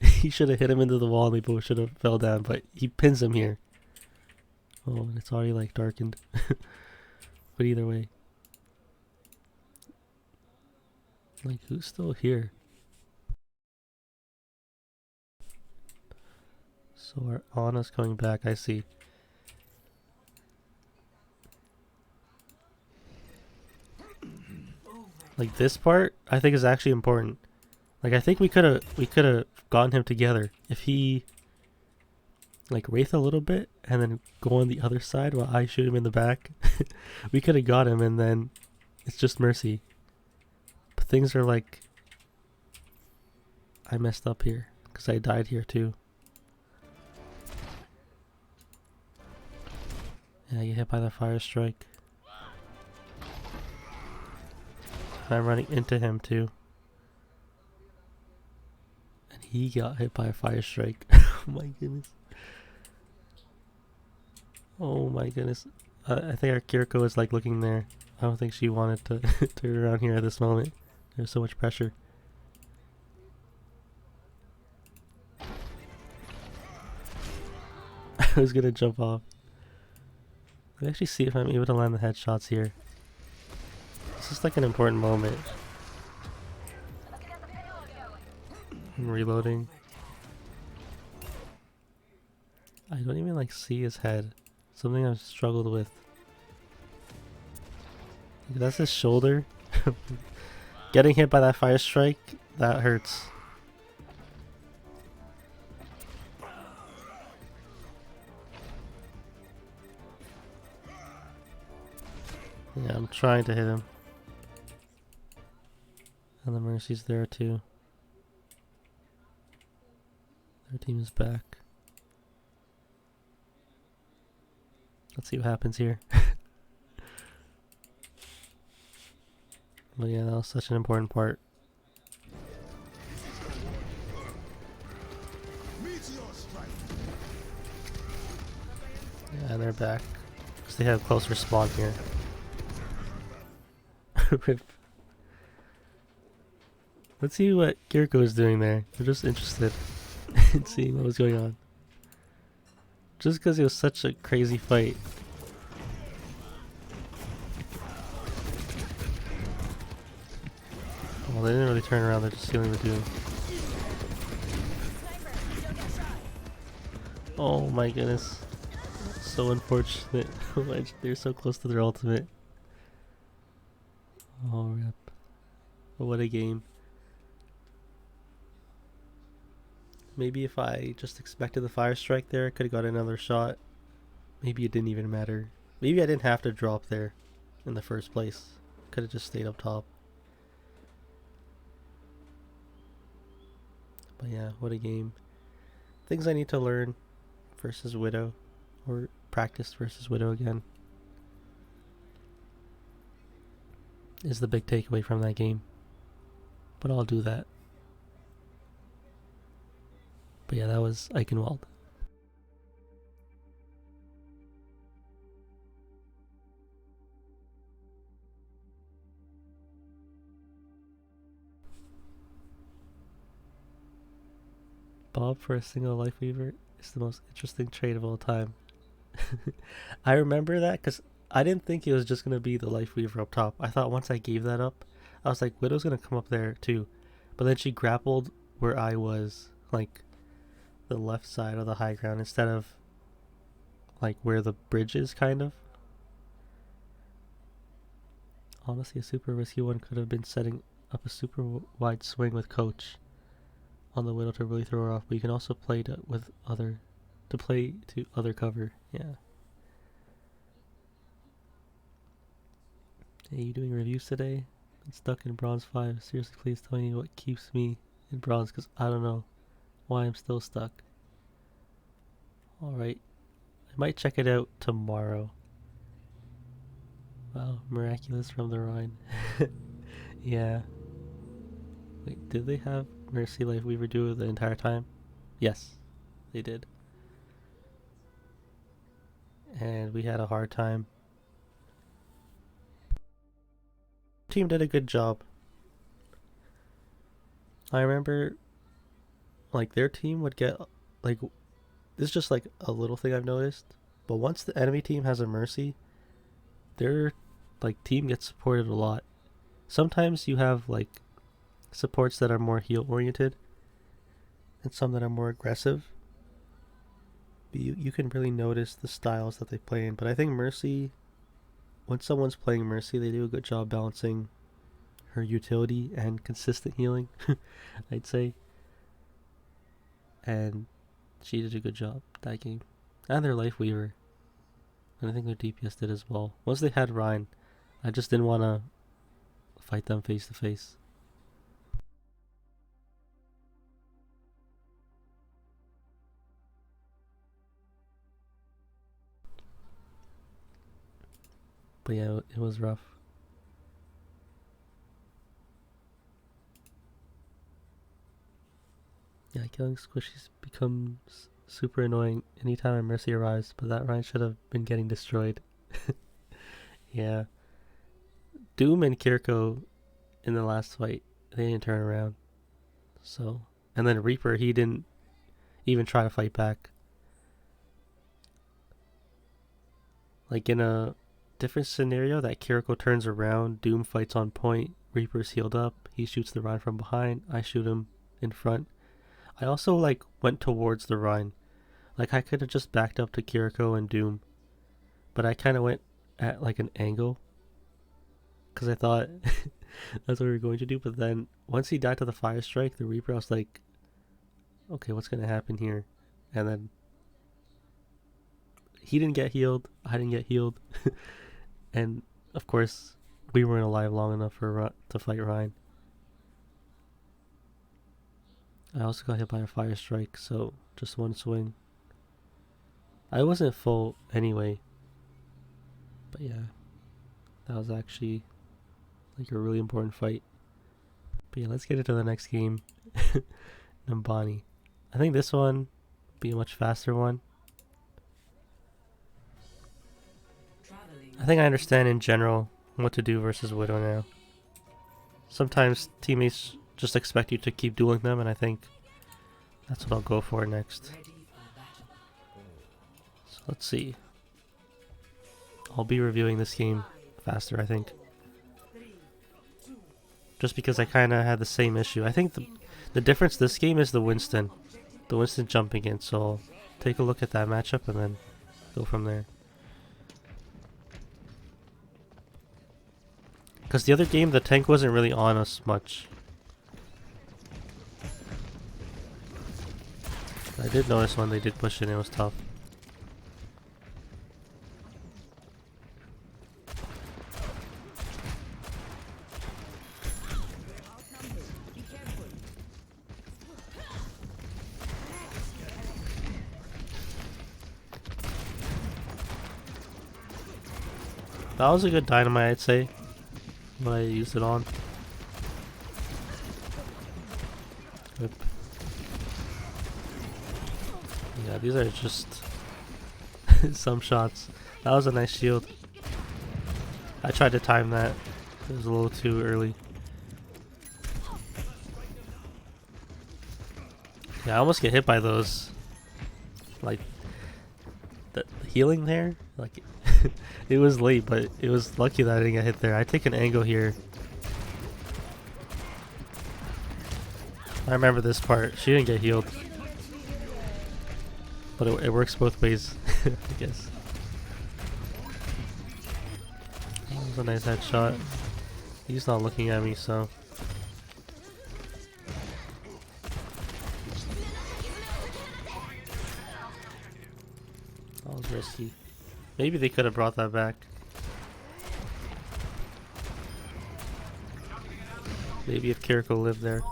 he should have hit him into the wall and they both should have fell down, but he pins him here. Oh, and it's already like darkened. But either way. Like, who's still here? So our Anna's coming back, I see. Like, this part, I think is actually important. Like, I think we could have gotten him together if he like wraith a little bit and then go on the other side while I shoot him in the back. We could have got him, and then it's just mercy. But things are like, I messed up here because I died here too. Yeah, I get hit by the fire strike. I'm running into him too. And he got hit by a fire strike. Oh my goodness. Oh my goodness. I think our Kiriko is like looking there. I don't think she wanted to turn around here at this moment. There's so much pressure. I was gonna jump off. Let me actually see if I'm able to land the headshots here. This is like an important moment. I'm reloading. I don't even like see his head. Something I've struggled with. That's his shoulder. Getting hit by that fire strike, that hurts. Yeah, I'm trying to hit him. And the Mercy's there too. Their team is back. Let's see what happens here. But yeah, that was such an important part. Yeah, they're back. Because they have closer spawn here. Rip. Let's see what Kiriko is doing there. I'm just interested in seeing what was going on. Just because it was such a crazy fight. Well, they didn't really turn around, they're just sealing the doom. Oh my goodness. So unfortunate. They're so close to their ultimate. Oh rip. But what a game. Maybe if I just expected the fire strike there, I could have got another shot. Maybe it didn't even matter. Maybe I didn't have to drop there in the first place. Could have just stayed up top. But yeah, what a game. Things I need to learn versus Widow. Or practice versus Widow again. is the big takeaway from that game. But I'll do that. But yeah, that was Eichenwalde. Bob for a single life weaver is the most interesting trade of all time. I remember that because I didn't think it was just going to be the life weaver up top. I thought once I gave that up, I was like, Widow's going to come up there too. But then she grappled where I was, like the left side of the high ground instead of like where the bridge is, kind of. Honestly, a super risky one could have been setting up a super wide swing with coach on the Widow to really throw her off, but you can also play to other cover. Yeah. Hey, you doing reviews today? Been stuck in bronze 5. Seriously, please tell me what keeps me in bronze, because I don't know why I'm still stuck. Alright. I might check it out tomorrow. Wow, miraculous from the Rhine. Yeah. Wait, did they have Mercy Life Weaver do the entire time? Yes, they did. And we had a hard time. Team did a good job. I remember, like, their team would get, like, this is just like a little thing I've noticed, but once the enemy team has a Mercy, their, like, team gets supported a lot. Sometimes you have, like, supports that are more heal oriented and some that are more aggressive. But you can really notice the styles that they play in. But I think Mercy, when someone's playing Mercy, they do a good job balancing her utility and consistent healing, I'd say. And she did a good job that game. And their Life Weaver. And I think their DPS did as well. Once they had Rhine, I just didn't want to fight them face to face. But yeah, it was rough. Yeah, killing squishies becomes super annoying anytime a Mercy arrives, but that Rhine should have been getting destroyed. Yeah. Doom and Kiriko in the last fight, they didn't turn around. So, and then Reaper, he didn't even try to fight back. Like in a different scenario that Kiriko turns around, Doom fights on point, Reaper's healed up, he shoots the Rhine from behind, I shoot him in front. I also like went towards the Rhine. Like I could have just backed up to Kiriko and Doom, but I kind of went at like an angle because I thought that's what we were going to do. But then once he died to the fire strike, the Reaper, I was like, okay, what's going to happen here? And then he didn't get healed, I didn't get healed. And of course we weren't alive long enough to fight Rhine. I also got hit by a fire strike, so just one swing. I wasn't full anyway. But yeah, that was actually like a really important fight. But yeah, let's get into the next game. Numbani. I think this one will be a much faster one. I think I understand in general what to do versus Widow now. Sometimes teammates just expect you to keep dueling them, and I think that's what I'll go for next. So let's see. I'll be reviewing this game faster, I think. Just because I kind of had the same issue. I think the difference this game is the Winston. The Winston jumping in, so I'll take a look at that matchup and then go from there. Because the other game, the tank wasn't really on us much. I did notice when they did push in, it was tough. That was a good dynamite, I'd say. what I used it on. Yep. Yeah, these are just some shots. That was a nice shield. I tried to time that. It was a little too early. Yeah, I almost get hit by those. Like, the healing there? Like, it was late, but it was lucky that I didn't get hit there. I take an angle here. I remember this part. She didn't get healed. But it works both ways, I guess. That was a nice headshot. He's not looking at me, so... That was risky. Maybe they could have brought that back. Maybe if Kiriko lived there.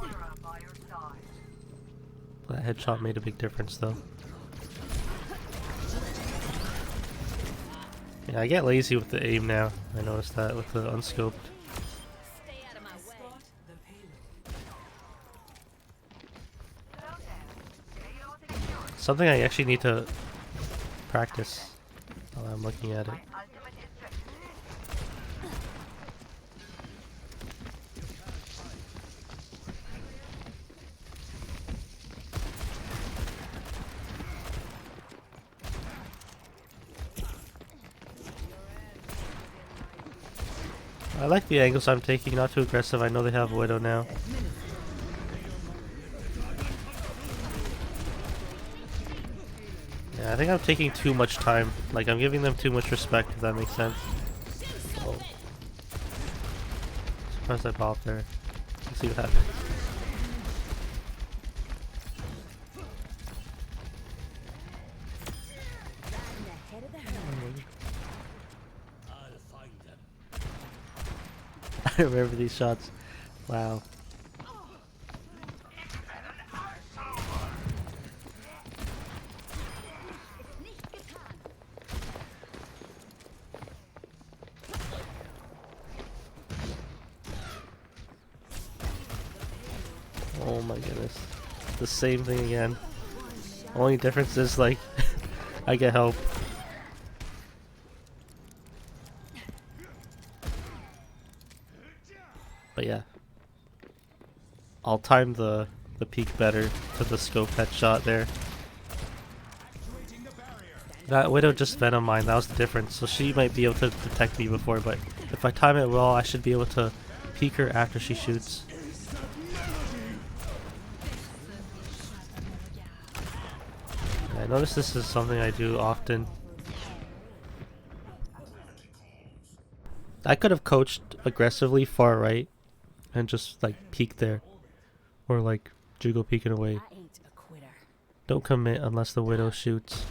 That headshot made a big difference, though. Yeah, I get lazy with the aim now. I noticed that with the unscoped. Stay out of my way. Spot the payload. Something I actually need to practice while I'm looking at it. I like the angles I'm taking, not too aggressive. I know they have Widow now. Yeah, I think I'm taking too much time. Like, I'm giving them too much respect, if that makes sense. Oh. Surprised I popped there. Let's see what happens. Riding ahead of the herd. I remember these shots. Wow. Oh my goodness. The same thing again. Only difference is like I get help. But yeah. I'll time the peak better to the scope headshot there. That Widow just Venom mine, that was the difference. So she might be able to detect me before, but if I time it well, I should be able to peek her after she shoots. I notice this is something I do often. I could have coached aggressively far right and just like peek there. Or like Jugo peeking away. I ain't a quitter. Don't commit unless the Widow shoots.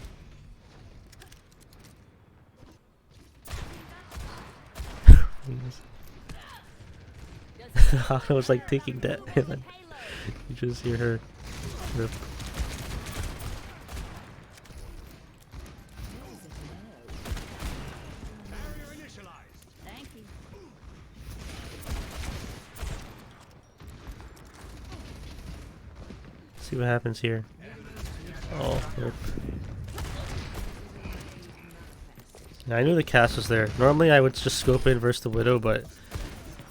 I was like taking that and then you just hear her rip. Thank you. See what happens here. Oh, rip. Yeah, I knew the cast was there. Normally I would just scope in versus the Widow, but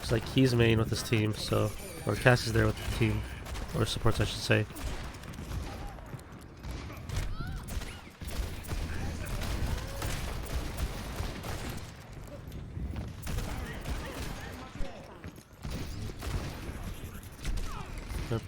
it's like he's main with his team, so... Or Cass is there with the team. Or supports, I should say. Yep.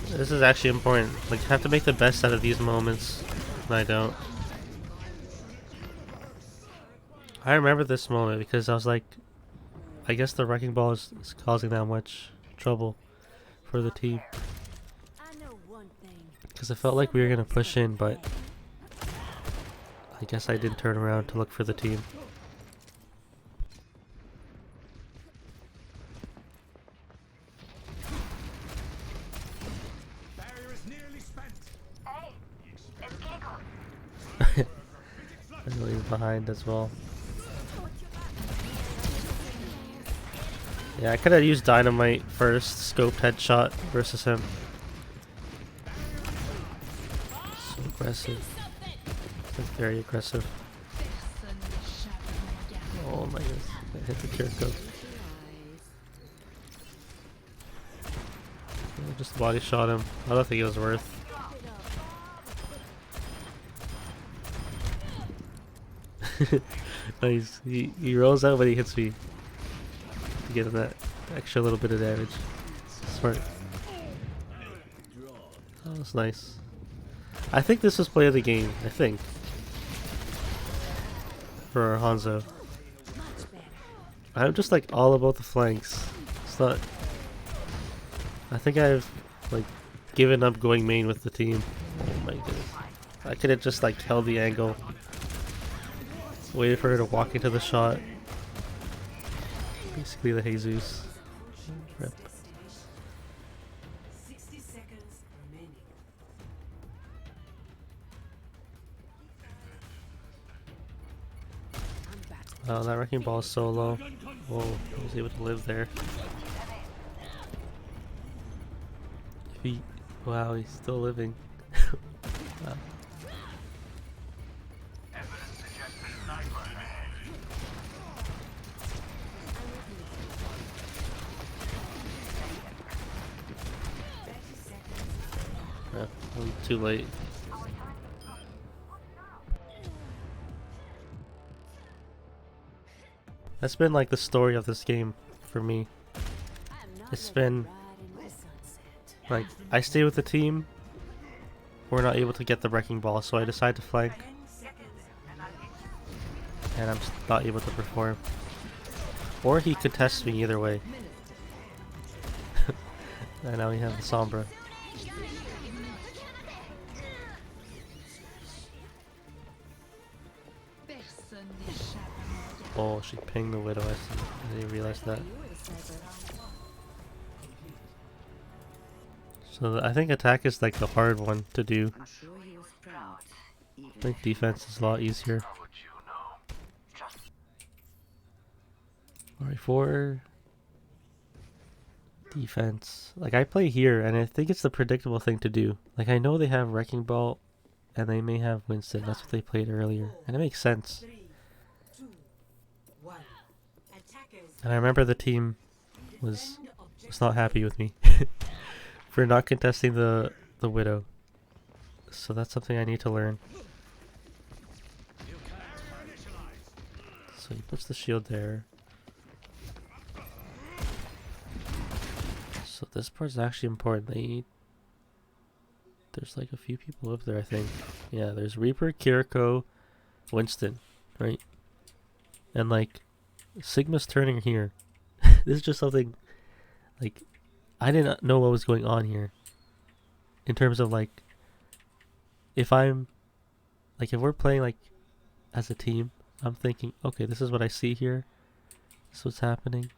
This is actually important. Like, you have to make the best out of these moments. And I don't. I remember this moment because I was like, I guess the wrecking ball is causing that much trouble for the team. I know one thing. Because I felt like we were going to push in, but I guess I didn't turn around to look for the team. I'm leaving behind as well. Yeah, I could have used dynamite first, scoped headshot versus him. So aggressive. That's very aggressive. Personne n'échappe à mon regard. Oh my goodness. I hit the Kiriko. I just body shot him. I don't think it was worth. Nice. He rolls out when he hits me. To get him that extra little bit of damage. Smart. That was nice. I think this was play of the game. I think. For Hanzo. I'm just like all about the flanks. It's not. I think I've like given up going main with the team. Oh my goodness. I could have just like held the angle. Waited for her to walk into the shot. Basically the Jesus. Rip. 60 seconds remaining. Oh, that wrecking ball is so low. Whoa, he was able to live there. If he, wow, he's still living. Wow. Evidence suggests a sniper ahead. Yeah, I'm too late. That's been like the story of this game for me. It's been like I stay with the team. We're not able to get the wrecking ball, so I decide to flank, 10 seconds and I'll get you. and I'm not able to perform. Or he could test me either way. And now we have the Sombra. Personne n'échappe à mon regard. Oh, she pinged the Widow. I didn't realize that. So I think attack is like the hard one to do. I'm sure he was proud. I think defense is a lot easier. How would you know? Just Alright, for defense, like I play here, and I think it's the predictable thing to do. Like I know they have Wrecking Ball, and they may have Winston. That's what they played earlier, and it makes sense. 3, 2, 1. Attackers. And I remember the team was Defend objective not happy with me for not contesting the Widow. So that's something I need to learn. So he puts the shield there. So this part's actually important. There's like a few people up there, I think. Yeah, there's Reaper, Kiriko, Winston, right? And like Sigma's turning here. This is just something like I didn't know what was going on here. In terms of like if we're playing like as a team, I'm thinking, okay, this is what I see here. This is what's happening.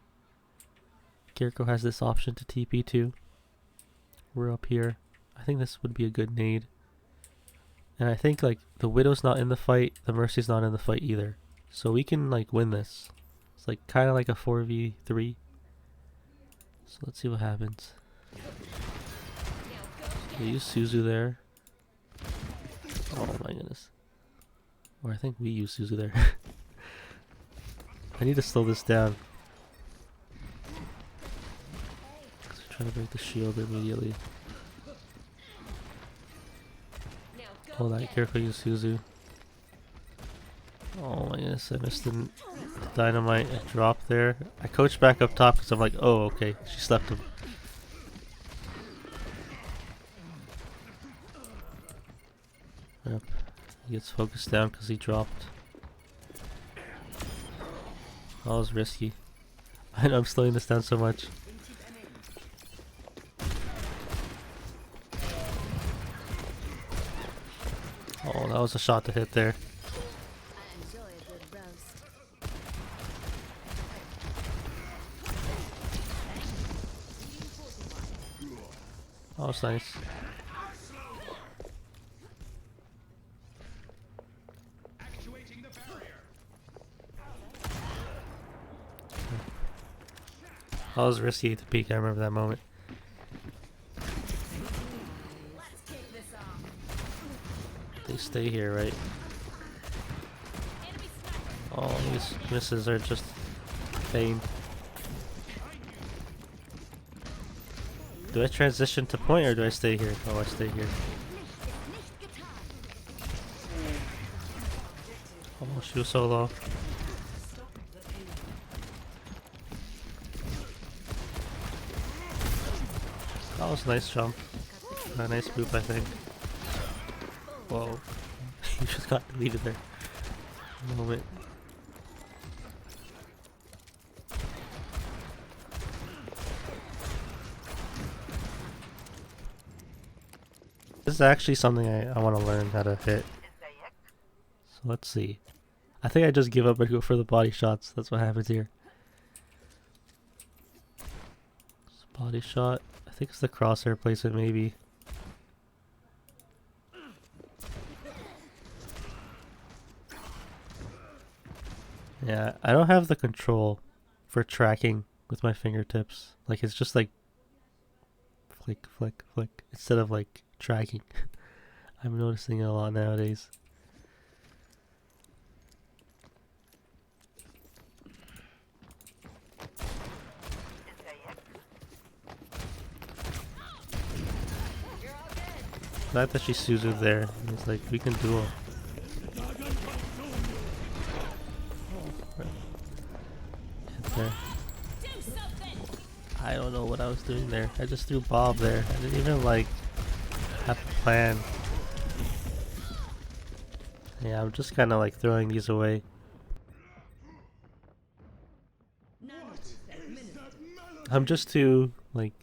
Kiriko has this option to TP too. We're up here. I think this would be a good nade. And I think like the Widow's not in the fight, the Mercy's not in the fight either. So we can like win this. It's like kind of like a 4v3. So let's see what happens. We use Suzu there. Oh my goodness. Or I think we use Suzu there. I need to slow this down. Because we're trying to break the shield immediately. Oh, that careful use Suzu. Oh my goodness, I missed the dynamite and drop there. I coached back up top because I'm like, oh okay, she slept him. Yep, he gets focused down because he dropped. That was risky. I know I'm slowing this down so much. Oh, that was a shot to hit there. I enjoy a good roast. That was nice. That was risky to peek. I remember that moment. Let's kick this off. They stay here, right? Enemy sniper. All these misses are just pain. Do I transition to point or do I stay here? Oh, I stay here. Oh, she was so low. That was a nice jump. A nice move, I think. Whoa. You just got deleted there. Moment. This is actually something I want to learn how to hit. So let's see. I think I just give up and go for the body shots. That's what happens here. Body shot. I think it's the crosshair placement maybe. Yeah, I don't have the control for tracking with my fingertips. Like it's just like flick, flick, flick instead of like tracking. I'm noticing it a lot nowadays. Glad that she Suzu there. It's like we can duel. Get there. I don't know what I was doing there. I just threw Bob there. I didn't even like have a plan. Yeah, I'm just kind of like throwing these away. I'm just too like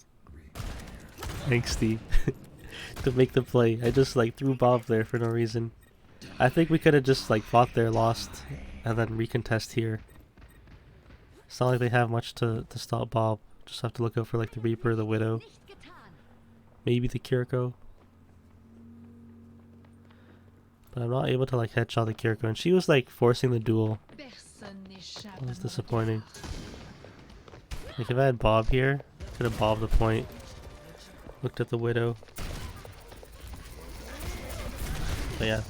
angsty to make the play. I just like threw Bob there for no reason. I think we could have just like fought there, lost, and then recontest here. It's not like they have much to stop Bob. Just have to look out for like the Reaper, the Widow, maybe the Kiriko. But I'm not able to like headshot the Kiriko, and she was like forcing the duel. That was disappointing. Like if I had Bob here, could have bobbed the point. Looked at the Widow. But yeah,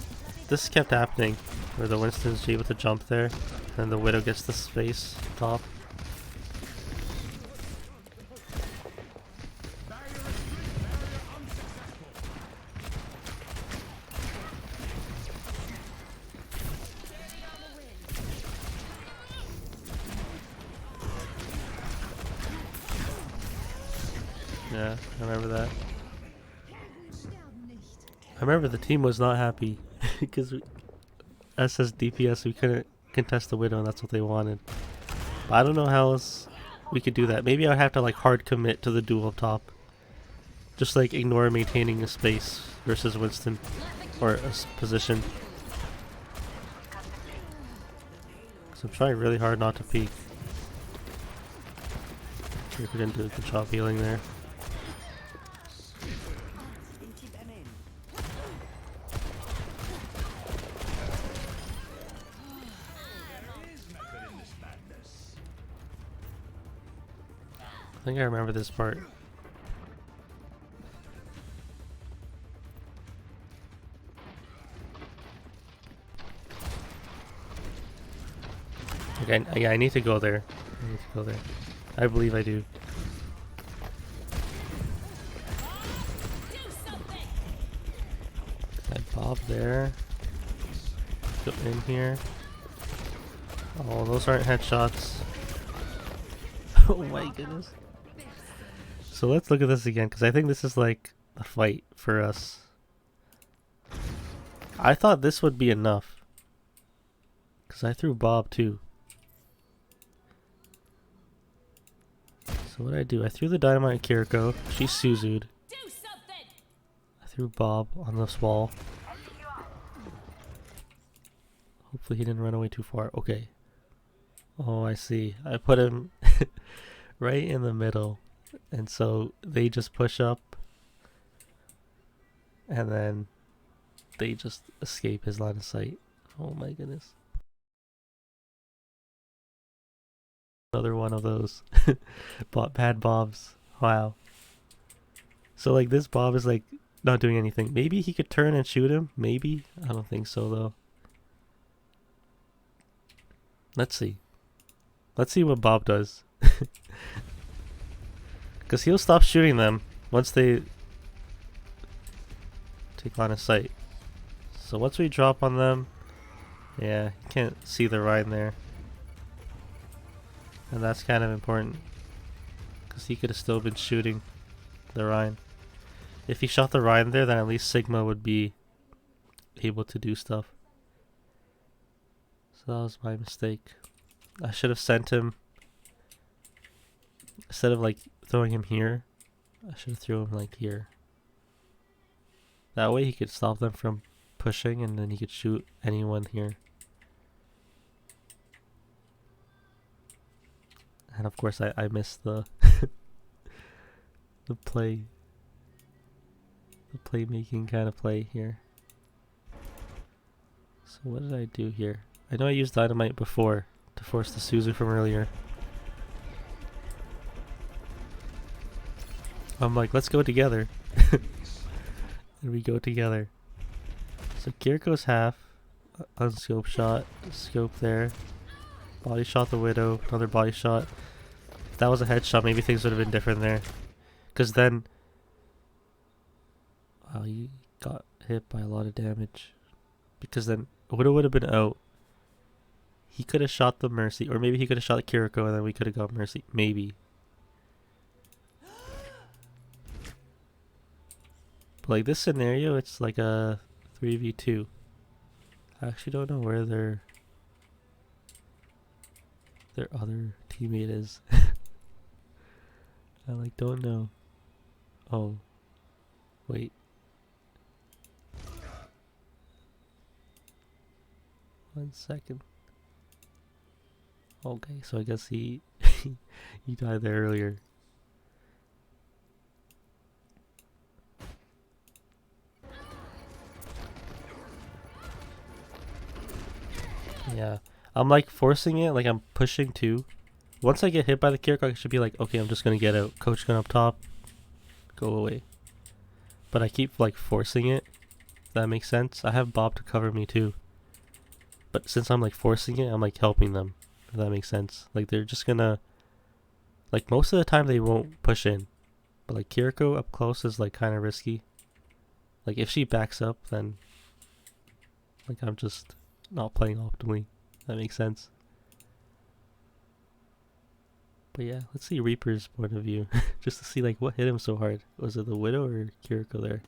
this kept happening, where the Winston's able to jump there, and the Widow gets the space top. Yeah, I remember that. I remember the team was not happy because us as DPS we couldn't contest the Widow and that's what they wanted. But I don't know how else we could do that. Maybe I'd have to like hard commit to the duel up top. Just like ignore maintaining a space versus Winston or a position. So I'm trying really hard not to peek. See if we can do a good job healing there. I think I remember this part. Okay, yeah, I need to go there. I need to go there. I believe I do. I bob there. Go in here. Oh, those aren't headshots. Oh my goodness. So let's look at this again, because I think this is like a fight for us. I thought this would be enough, because I threw Bob too. So what did I do? I threw the dynamite at Kiriko. She Suzu'd. I threw Bob on this wall. Hopefully he didn't run away too far. Okay. Oh, I see. I put him right in the middle. And so they just push up. And then they just escape his line of sight. Oh my goodness. Another one of those bad bobs. Wow. So like this bob is like not doing anything. Maybe he could turn and shoot him. Maybe. I don't think so though. Let's see. Let's see what Bob does. Because he'll stop shooting them once they take line of sight. So once we drop on them, yeah, you can't see the Rhine there. And that's kind of important. Because he could have still been shooting the Rhine. If he shot the Rhine there, then at least Sigma would be able to do stuff. So that was my mistake. I should have sent him, instead of like throwing him here, I should have threw him like here. That way he could stop them from pushing and then he could shoot anyone here. And of course I missed the the playmaking kind of play here. So what did I do here? I know I used dynamite before to force the Suzu from earlier. I'm like, let's go together. And we go together. So Kiriko's half. Unscope shot. Scope there. Body shot the Widow. Another body shot. If that was a headshot, maybe things would have been different there. Because then... Wow, he got hit by a lot of damage. Because then Widow would have been out. He could have shot the Mercy. Or maybe he could have shot Kiriko and then we could have got Mercy. Maybe. But like this scenario, it's like a 3v2. I actually don't know where their other teammate is. I like don't know. Oh. Wait. One second. Okay, so I guess he he died there earlier. Yeah, I'm like forcing it, like I'm pushing too. Once I get hit by the Kiriko, I should be like, okay, I'm just gonna get out. Coach gun up top, go away. But I keep like forcing it, if that makes sense. I have Bob to cover me too. But since I'm like forcing it, I'm like helping them, if that makes sense. Like they're just gonna, like most of the time they won't push in. But like Kiriko up close is like kind of risky. Like if she backs up, then like I'm just not playing optimally. That makes sense. But yeah, let's see Reaper's point of view. Just to see like what hit him so hard. Was it the Widow or Kiriko there?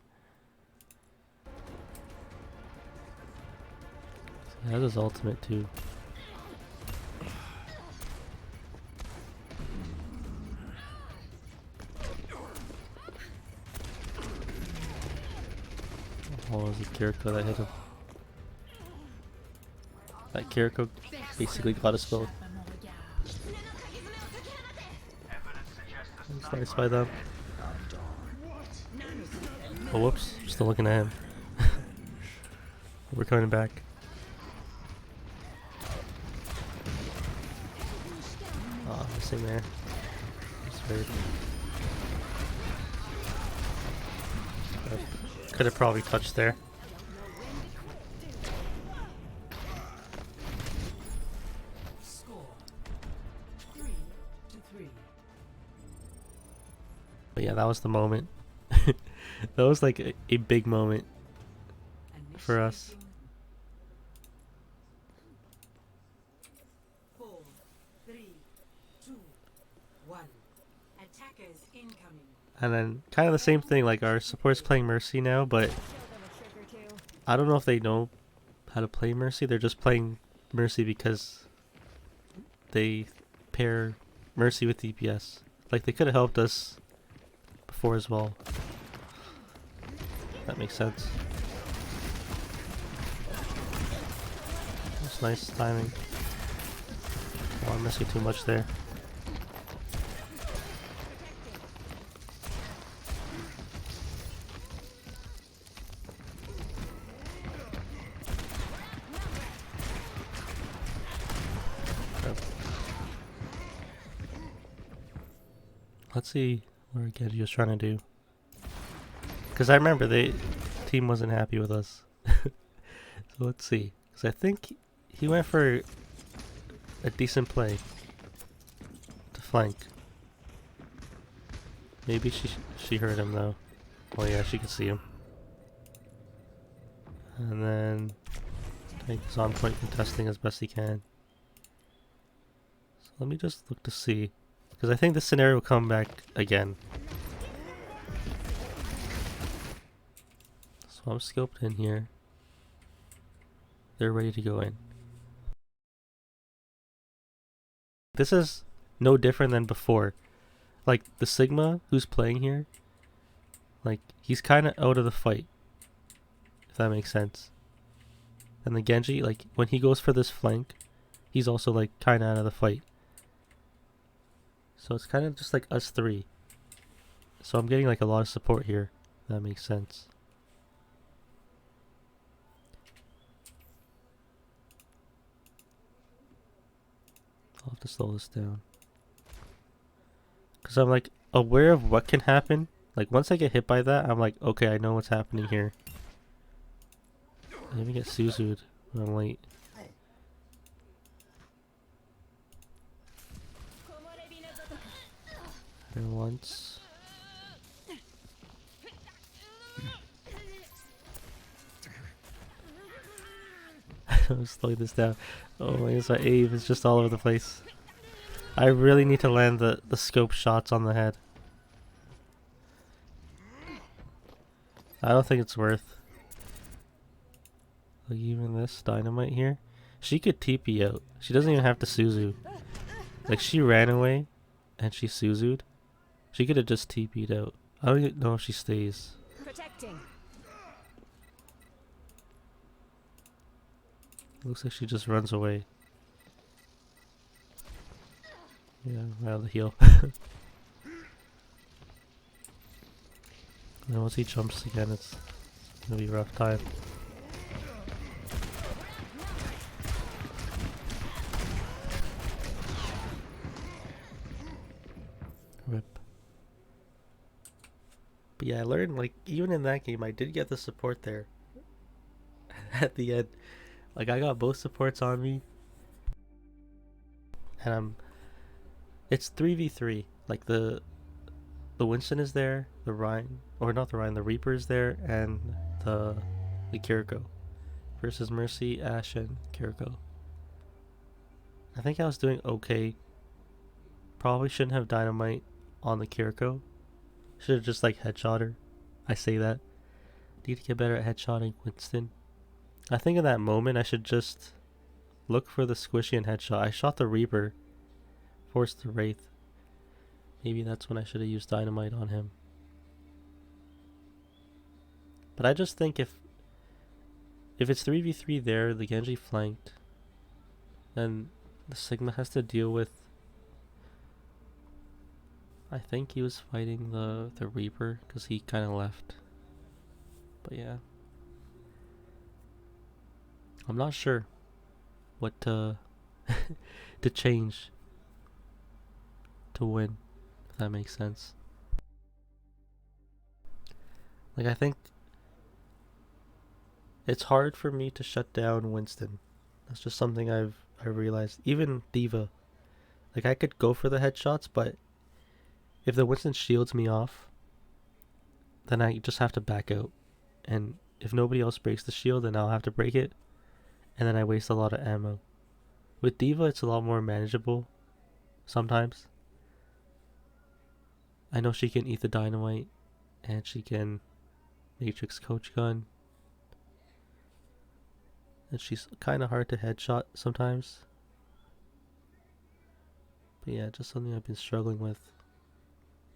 He has his ultimate too. Oh, it was the Kiriko that hit him. That Kiriko basically got us both. Nice by them. Oh whoops, still looking at him. We're coming back. Oh, missing there. Could have probably touched there. But yeah, that was the moment. That was like a big moment for us. 4, 3, 2, 1. Attackers incoming. And then kind of the same thing, like our support's playing Mercy now, but I don't know if they know how to play Mercy. They're just playing Mercy because they pair Mercy with DPS. Like they could have helped us before as well. That makes sense. That's nice timing. Oh, I'm missing too much there. Let's see what Genji was trying to do. Because I remember the team wasn't happy with us. So let's see. Because I think he went for a decent play to flank. Maybe she heard him though. Oh yeah, she could see him. And then Tank is on point contesting as best he can. So let me just look to see. Because I think this scenario will come back again. So I'm scoped in here. They're ready to go in. This is no different than before. Like, the Sigma who's playing here, like, he's kind of out of the fight. If that makes sense. And the Genji, like, when he goes for this flank, he's also, like, kind of out of the fight. So it's kind of just like us three. So I'm getting, like, a lot of support here. If that makes sense. I'll have to slow this down. Because I'm like aware of what can happen. Like once I get hit by that, I'm like, okay, I know what's happening here. Let me get Suzu'd when I'm late. And once. I'm slowing this down. Oh my goodness, my aim is just all over the place. I really need to land the scope shots on the head. I don't think it's worth. Like even this dynamite here. She could TP out. She doesn't even have to Suzu. Like she ran away and she Suzu'd. She could have just TP'd out. I don't even know if she stays. Protecting. Looks like she just runs away. Yeah, right on the heel. And once he jumps again, it's gonna be a rough time. Rip. But yeah, I learned, like, even in that game, I did get the support there. At the end. Like, I got both supports on me. And it's 3v3. Like, the Winston is there, the Ryan, or not the Ryan, the Reaper is there, and the Kiriko. Versus Mercy, Ashe, and Kiriko. I think I was doing okay. Probably shouldn't have dynamite on the Kiriko. Should have just like headshot her. I say that. Need to get better at headshotting Winston. I think in that moment I should just look for the squishy and headshot. I shot the Reaper. Forced the Wraith. Maybe that's when I should have used dynamite on him. But I just think if it's 3v3 there, the Genji flanked, then the Sigma has to deal with, I think he was fighting the Reaper because he kind of left. But yeah. I'm not sure what to to change to win, if that makes sense. Like, I think it's hard for me to shut down Winston. That's just something I realized. Even Diva. Like, I could go for the headshots, but if the Winston shields me off, then I just have to back out. And if nobody else breaks the shield, then I'll have to break it. And then I waste a lot of ammo. With Diva, it's a lot more manageable. Sometimes. I know she can eat the dynamite. And she can Matrix Coach Gun. And she's kind of hard to headshot sometimes. But yeah, just something I've been struggling with.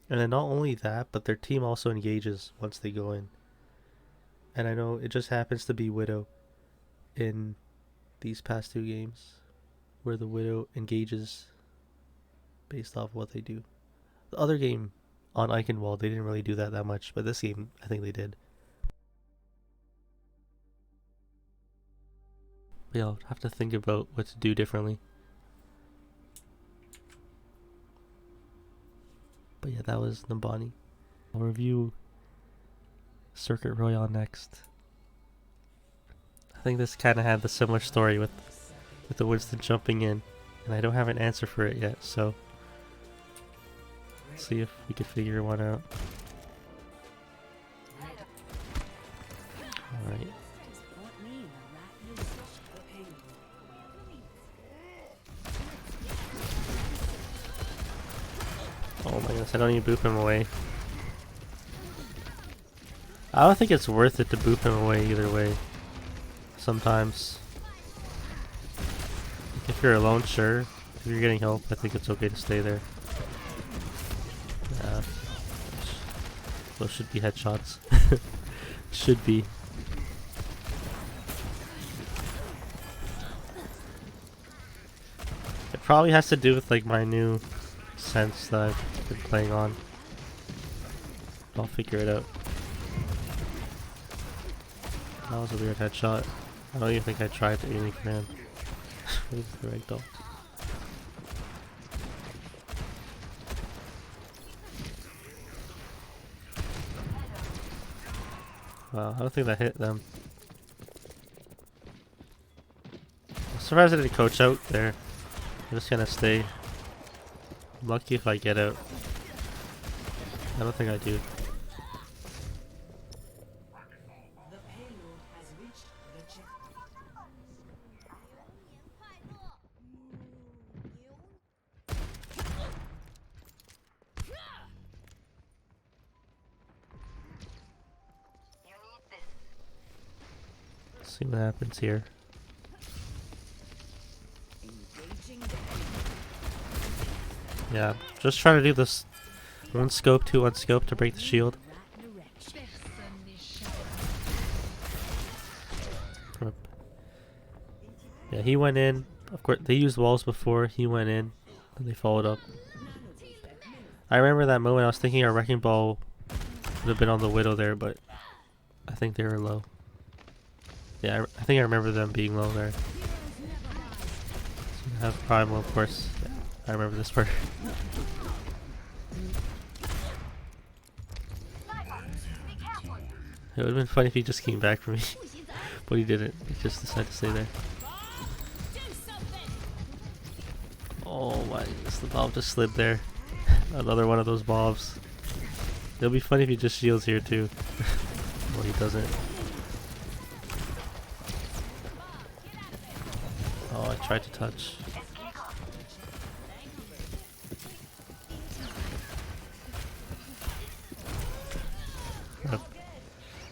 And then not only that, but their team also engages once they go in. And I know it just happens to be Widow in these past two games, where the Widow engages based off what they do. The other game on Eichenwalde, they didn't really do that much, but this game, I think they did. But yeah, I'll have to think about what to do differently. But yeah, that was Numbani. I'll review Circuit Royale next. I think this kind of had the similar story with the Winston jumping in, and I don't have an answer for it yet, so let's see if we can figure one out. Alright. Oh my goodness, I don't even boop him away. I don't think it's worth it to boop him away either way. Sometimes. If you're alone, sure. If you're getting help, I think it's okay to stay there. Yeah. Those should be headshots. Should be. It probably has to do with like my new sense that I've been playing on. I'll figure it out. That was a weird headshot. I don't even think I tried to aim for him. Where's the ragdoll? Wow, I don't think that hit them. I'm surprised I didn't coach out there. I'm just gonna stay. I'm lucky if I get out. I don't think I do. The payload has reached the checkpoint. Let's see what happens here. Yeah, just trying to do this one scope, two unscope to break the shield. Personne n'échappe Yeah, he went in. Of course, they used walls before. He went in, and they followed up. I remember that moment. I was thinking our wrecking ball would have been on the Widow there, but I think they were low. Yeah, I think I remember them being low there. So we have Primal, of course. Yeah, I remember this part. It would have been funny if he just came back for me, but he didn't. He just decided to stay there. Oh my goodness, the bob just slid there. Another one of those bobs. It'll be funny if he just shields here too. Well, he doesn't. Oh, I tried to touch.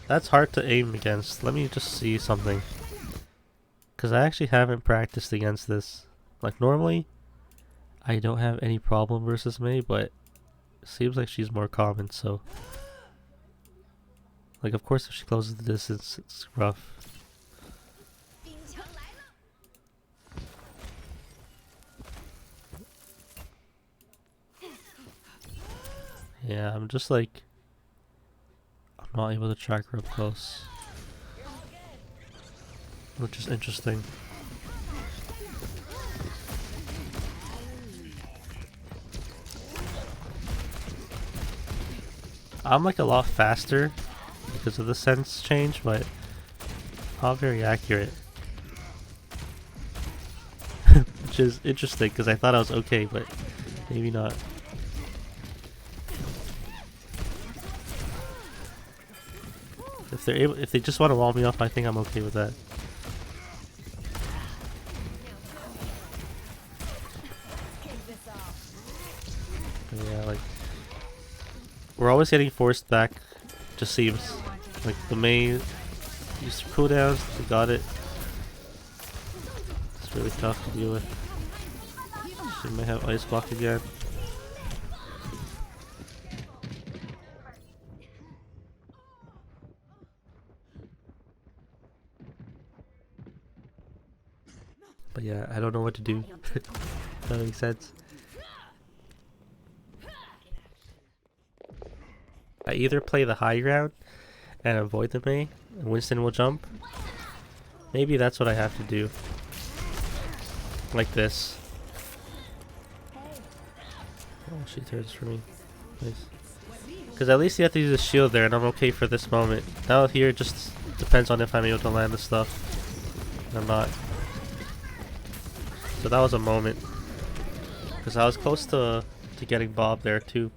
That's hard to aim against. Let me just see something. Because I actually haven't practiced against this. Like normally, I don't have any problem versus Mei, but it seems like she's more common, so... Like of course if she closes the distance, it's rough. Yeah, I'm just like... I'm not able to track her up close. Which is interesting. I'm like a lot faster because of the sense change, but not very accurate. Which is interesting because I thought I was okay, but maybe not. If they're able, if they just want to wall me off, I think I'm okay with that. But yeah, like we're always getting forced back. Just seems like the main used cooldowns. They got it. It's really tough to deal with. She may have ice block again. But yeah, I don't know what to do. That makes sense. I either play the high ground and avoid the Mei, and Winston will jump. Maybe that's what I have to do. Like this. Oh, she turns for me. Nice. Because at least you have to use a shield there, and I'm okay for this moment. Now here it just depends on if I'm able to land the stuff. And I'm not. So that was a moment. Because I was close to getting Bob there too.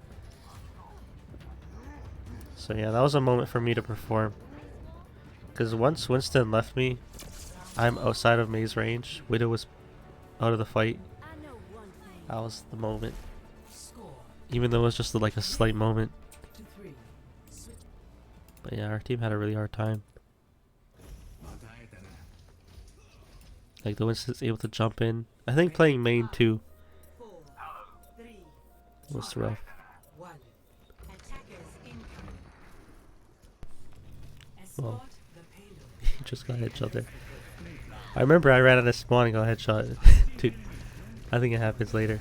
So yeah, that was a moment for me to perform. Because once Winston left me, I'm outside of May's range. Widow was out of the fight. I know one thing. That was the moment. Score Even though it was just like a slight moment. 2-3. But yeah, our team had a really hard time. Like the Winston's able to jump in. I think playing main too 4, 3, was rough. 1. Attackers incoming. Well. Escort the payload. He just got headshot there. I remember I ran out of spawn and got headshot. Dude, I think it happens later.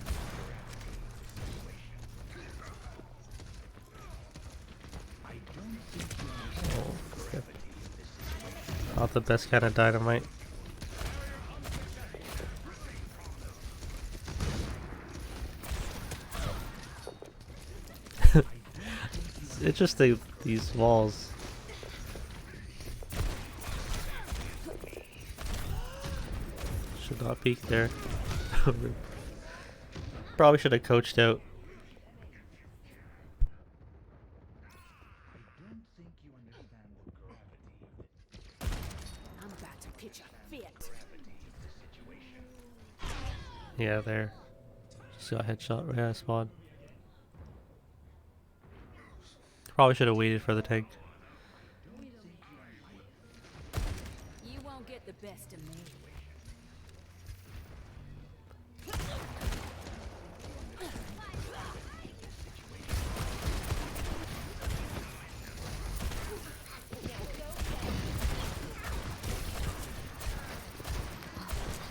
Oh, crap. Not the best kind of dynamite. It's interesting, these walls. Should not peek there. Probably should have coached out. I'm about to pitch a fit. Yeah, there. Just got headshot right out of spawn. Probably should have waited for the tank. You won't get the best of me.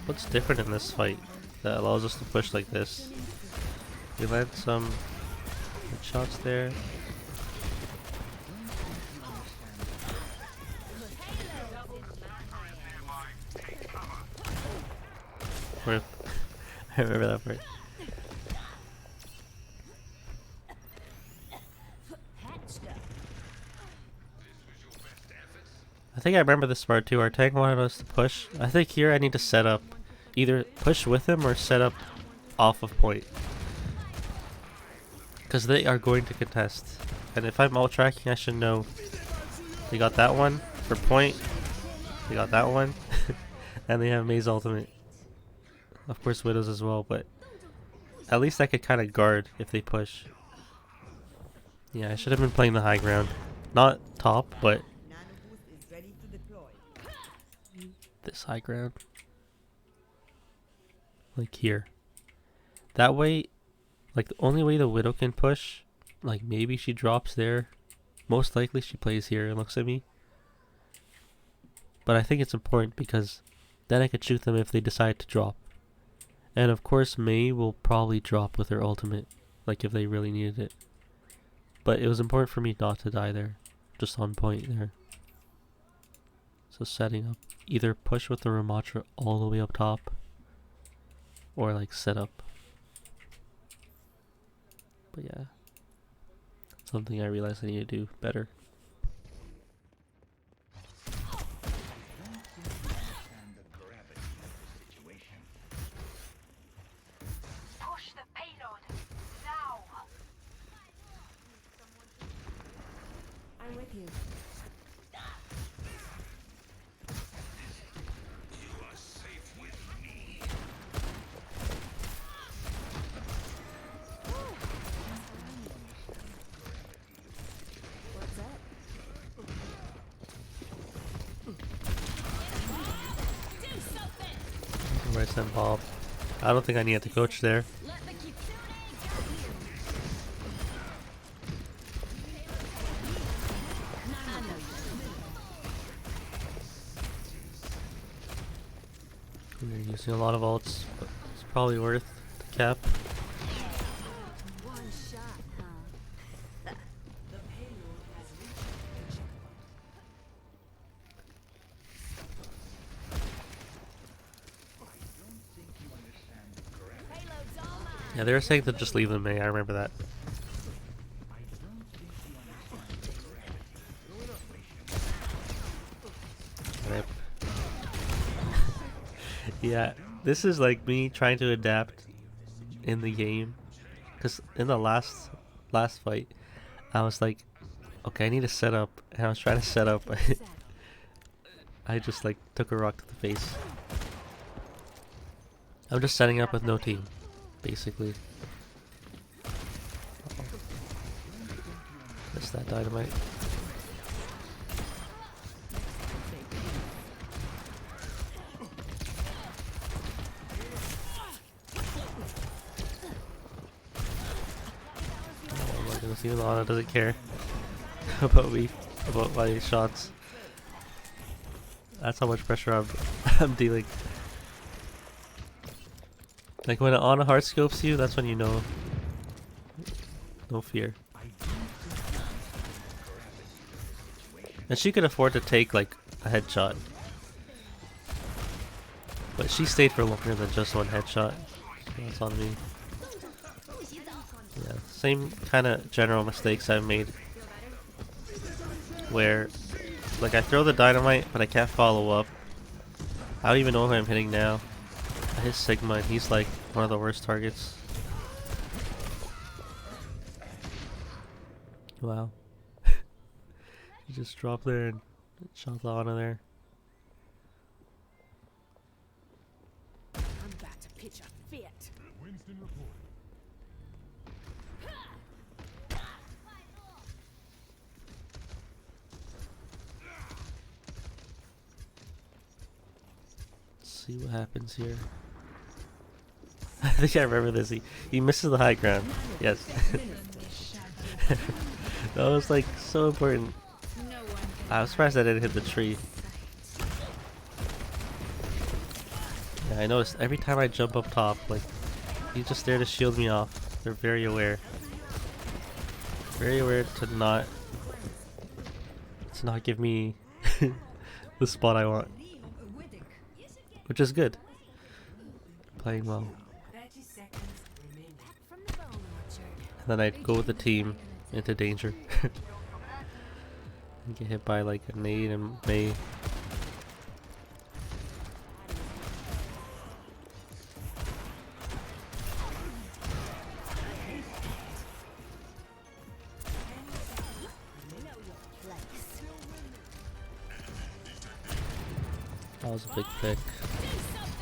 What's different in this fight that allows us to push like this? We land some shots there. Rip. I remember that part. I think I remember this part too. Our tank wanted us to push. I think here I need to set up. Either push with him or set up off of point. Because they are going to contest. And if I'm alt tracking, I should know. They got that one for point. They got that one. And they have May's ultimate. Of course Widow's as well, but at least I could kind of guard if they push. Yeah, I should have been playing the high ground. Not top, but this high ground. Like here. That way, like the only way the Widow can push, like maybe she drops there. Most likely she plays here and looks at me. But I think it's important because then I could shoot them if they decide to drop. And of course May will probably drop with her ultimate, like if they really needed it. But it was important for me not to die there, just on point there. So setting up, either push with the Ramatra all the way up top, or like set up. But yeah, something I realized I need to do better. Push the payload. Now. I'm with you. What's that? Do something. Where's that Bob? I don't think I needed to coach there. Let the kitsune We're using a lot of ults, but it's probably worth the cap. one shot, huh? The payload has reached the checkpoint. Payload's all mine. Yeah, they were saying to just leave them May, I remember that. Yeah, this is like me trying to adapt in the game. Cause in the last fight, I was like, okay, I need to set up, and I was trying to set up. I just like took a rock to the face. I'm just setting up with no team, basically. Uh-oh. Missed that dynamite. Oh my goodness, even Lana doesn't care about me, about my shots. That's how much pressure I'm dealing. Like when Ana hard scopes you, that's when you know. No fear. And she could afford to take like a headshot. But she stayed for longer than just one headshot. So that's on me. Yeah, same kind of general mistakes I've made. Where, like, I throw the dynamite, but I can't follow up. I don't even know who I'm hitting now. I hit Sigma, and he's like one of the worst targets. Wow. He just dropped there and shot the Ana there. I'm about to pitch a fit. Winston report. Let's see what happens here. I think I remember this. He misses the high ground. Yes. That was like so important. I was surprised I didn't hit the tree. Yeah, I noticed every time I jump up top, like, he's just there to shield me off. They're very aware. Very aware to not give me the spot I want. Which is good. Playing well. 30 seconds remaining. From the bone orchard. And then I'd go with the team into danger. And get hit by like a nade and May. That was a big pick.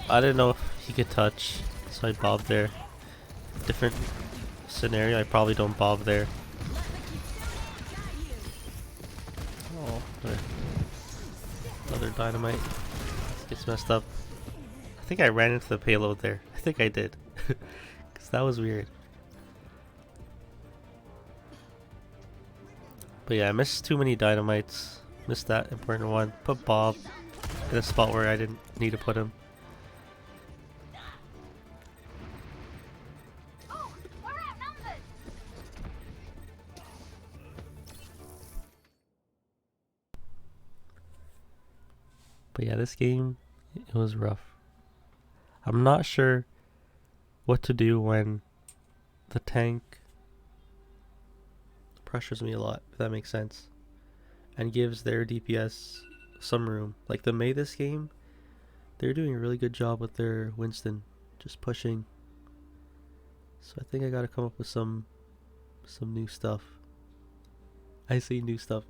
I didn't know if he could touch, so I bobbed there. Different scenario, I probably don't bob there. Oh, another dynamite. Gets messed up. I think I ran into the payload there. I think I did. Because that was weird. But yeah, I missed too many dynamites. Missed that important one. Put Bob in a spot where I didn't need to put him. But yeah, this game, it was rough. I'm not sure what to do when the tank pressures me a lot, if that makes sense, and gives their DPS some room. Like the Mei this game, they're doing a really good job with their Winston, just pushing. So I think I gotta come up with some new stuff. I say new stuff.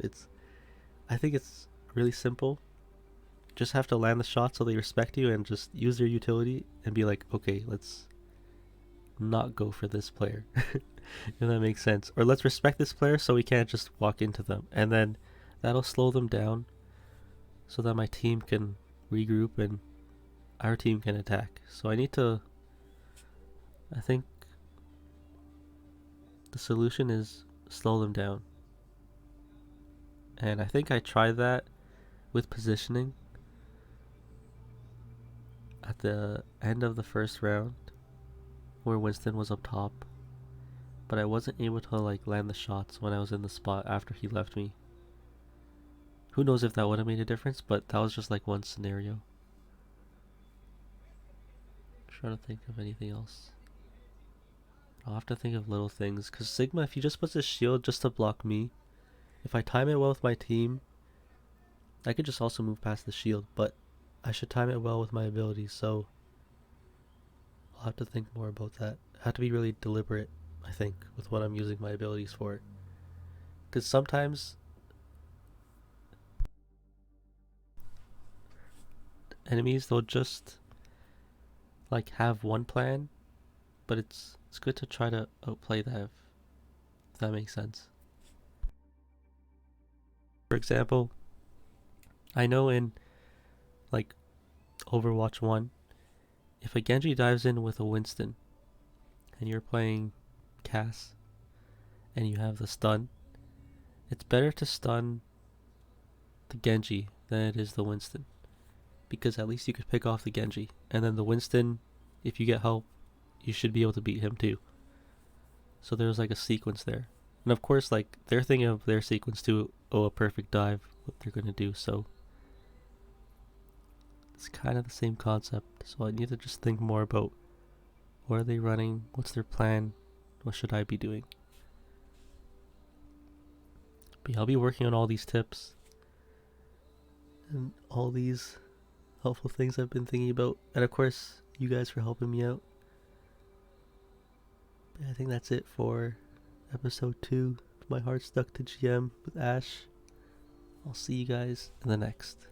I think it's really simple. Just have to land the shot so they respect you and just use their utility and be like, okay, let's not go for this player. If that makes sense. Or let's respect this player so we can't just walk into them. And then that'll slow them down so that my team can regroup and our team can attack. So I think the solution is slow them down. And I think I tried that with positioning at the end of the first round where Winston was up top, but I wasn't able to like land the shots when I was in the spot after he left me. Who knows if that would have made a difference, but that was just like one scenario. I'm trying to think of anything else. I'll have to think of little things, because Sigma, if he just puts his shield just to block me, if I time it well with my team, I could just also move past the shield, but I should time it well with my abilities, so I'll have to think more about that. I have to be really deliberate, I think, with what I'm using my abilities for. Because sometimes enemies, they'll just like have one plan, but it's good to try to outplay that, if that makes sense. For example, I know in like Overwatch 1, if a Genji dives in with a Winston and you're playing Cass and you have the stun, it's better to stun the Genji than it is the Winston, because at least you could pick off the Genji, and then the Winston, if you get help, you should be able to beat him too. So there's like a sequence there. And of course, like, they're thinking of their sequence too. Oh, a perfect dive, what they're gonna do. So it's kind of the same concept. So I need to just think more about, what are they running? What's their plan? What should I be doing? But yeah, I'll be working on all these tips and all these helpful things I've been thinking about. And of course, you guys for helping me out. But I think that's it for episode 2 of my Hardstuck to GM with Ashe. I'll see you guys in the next.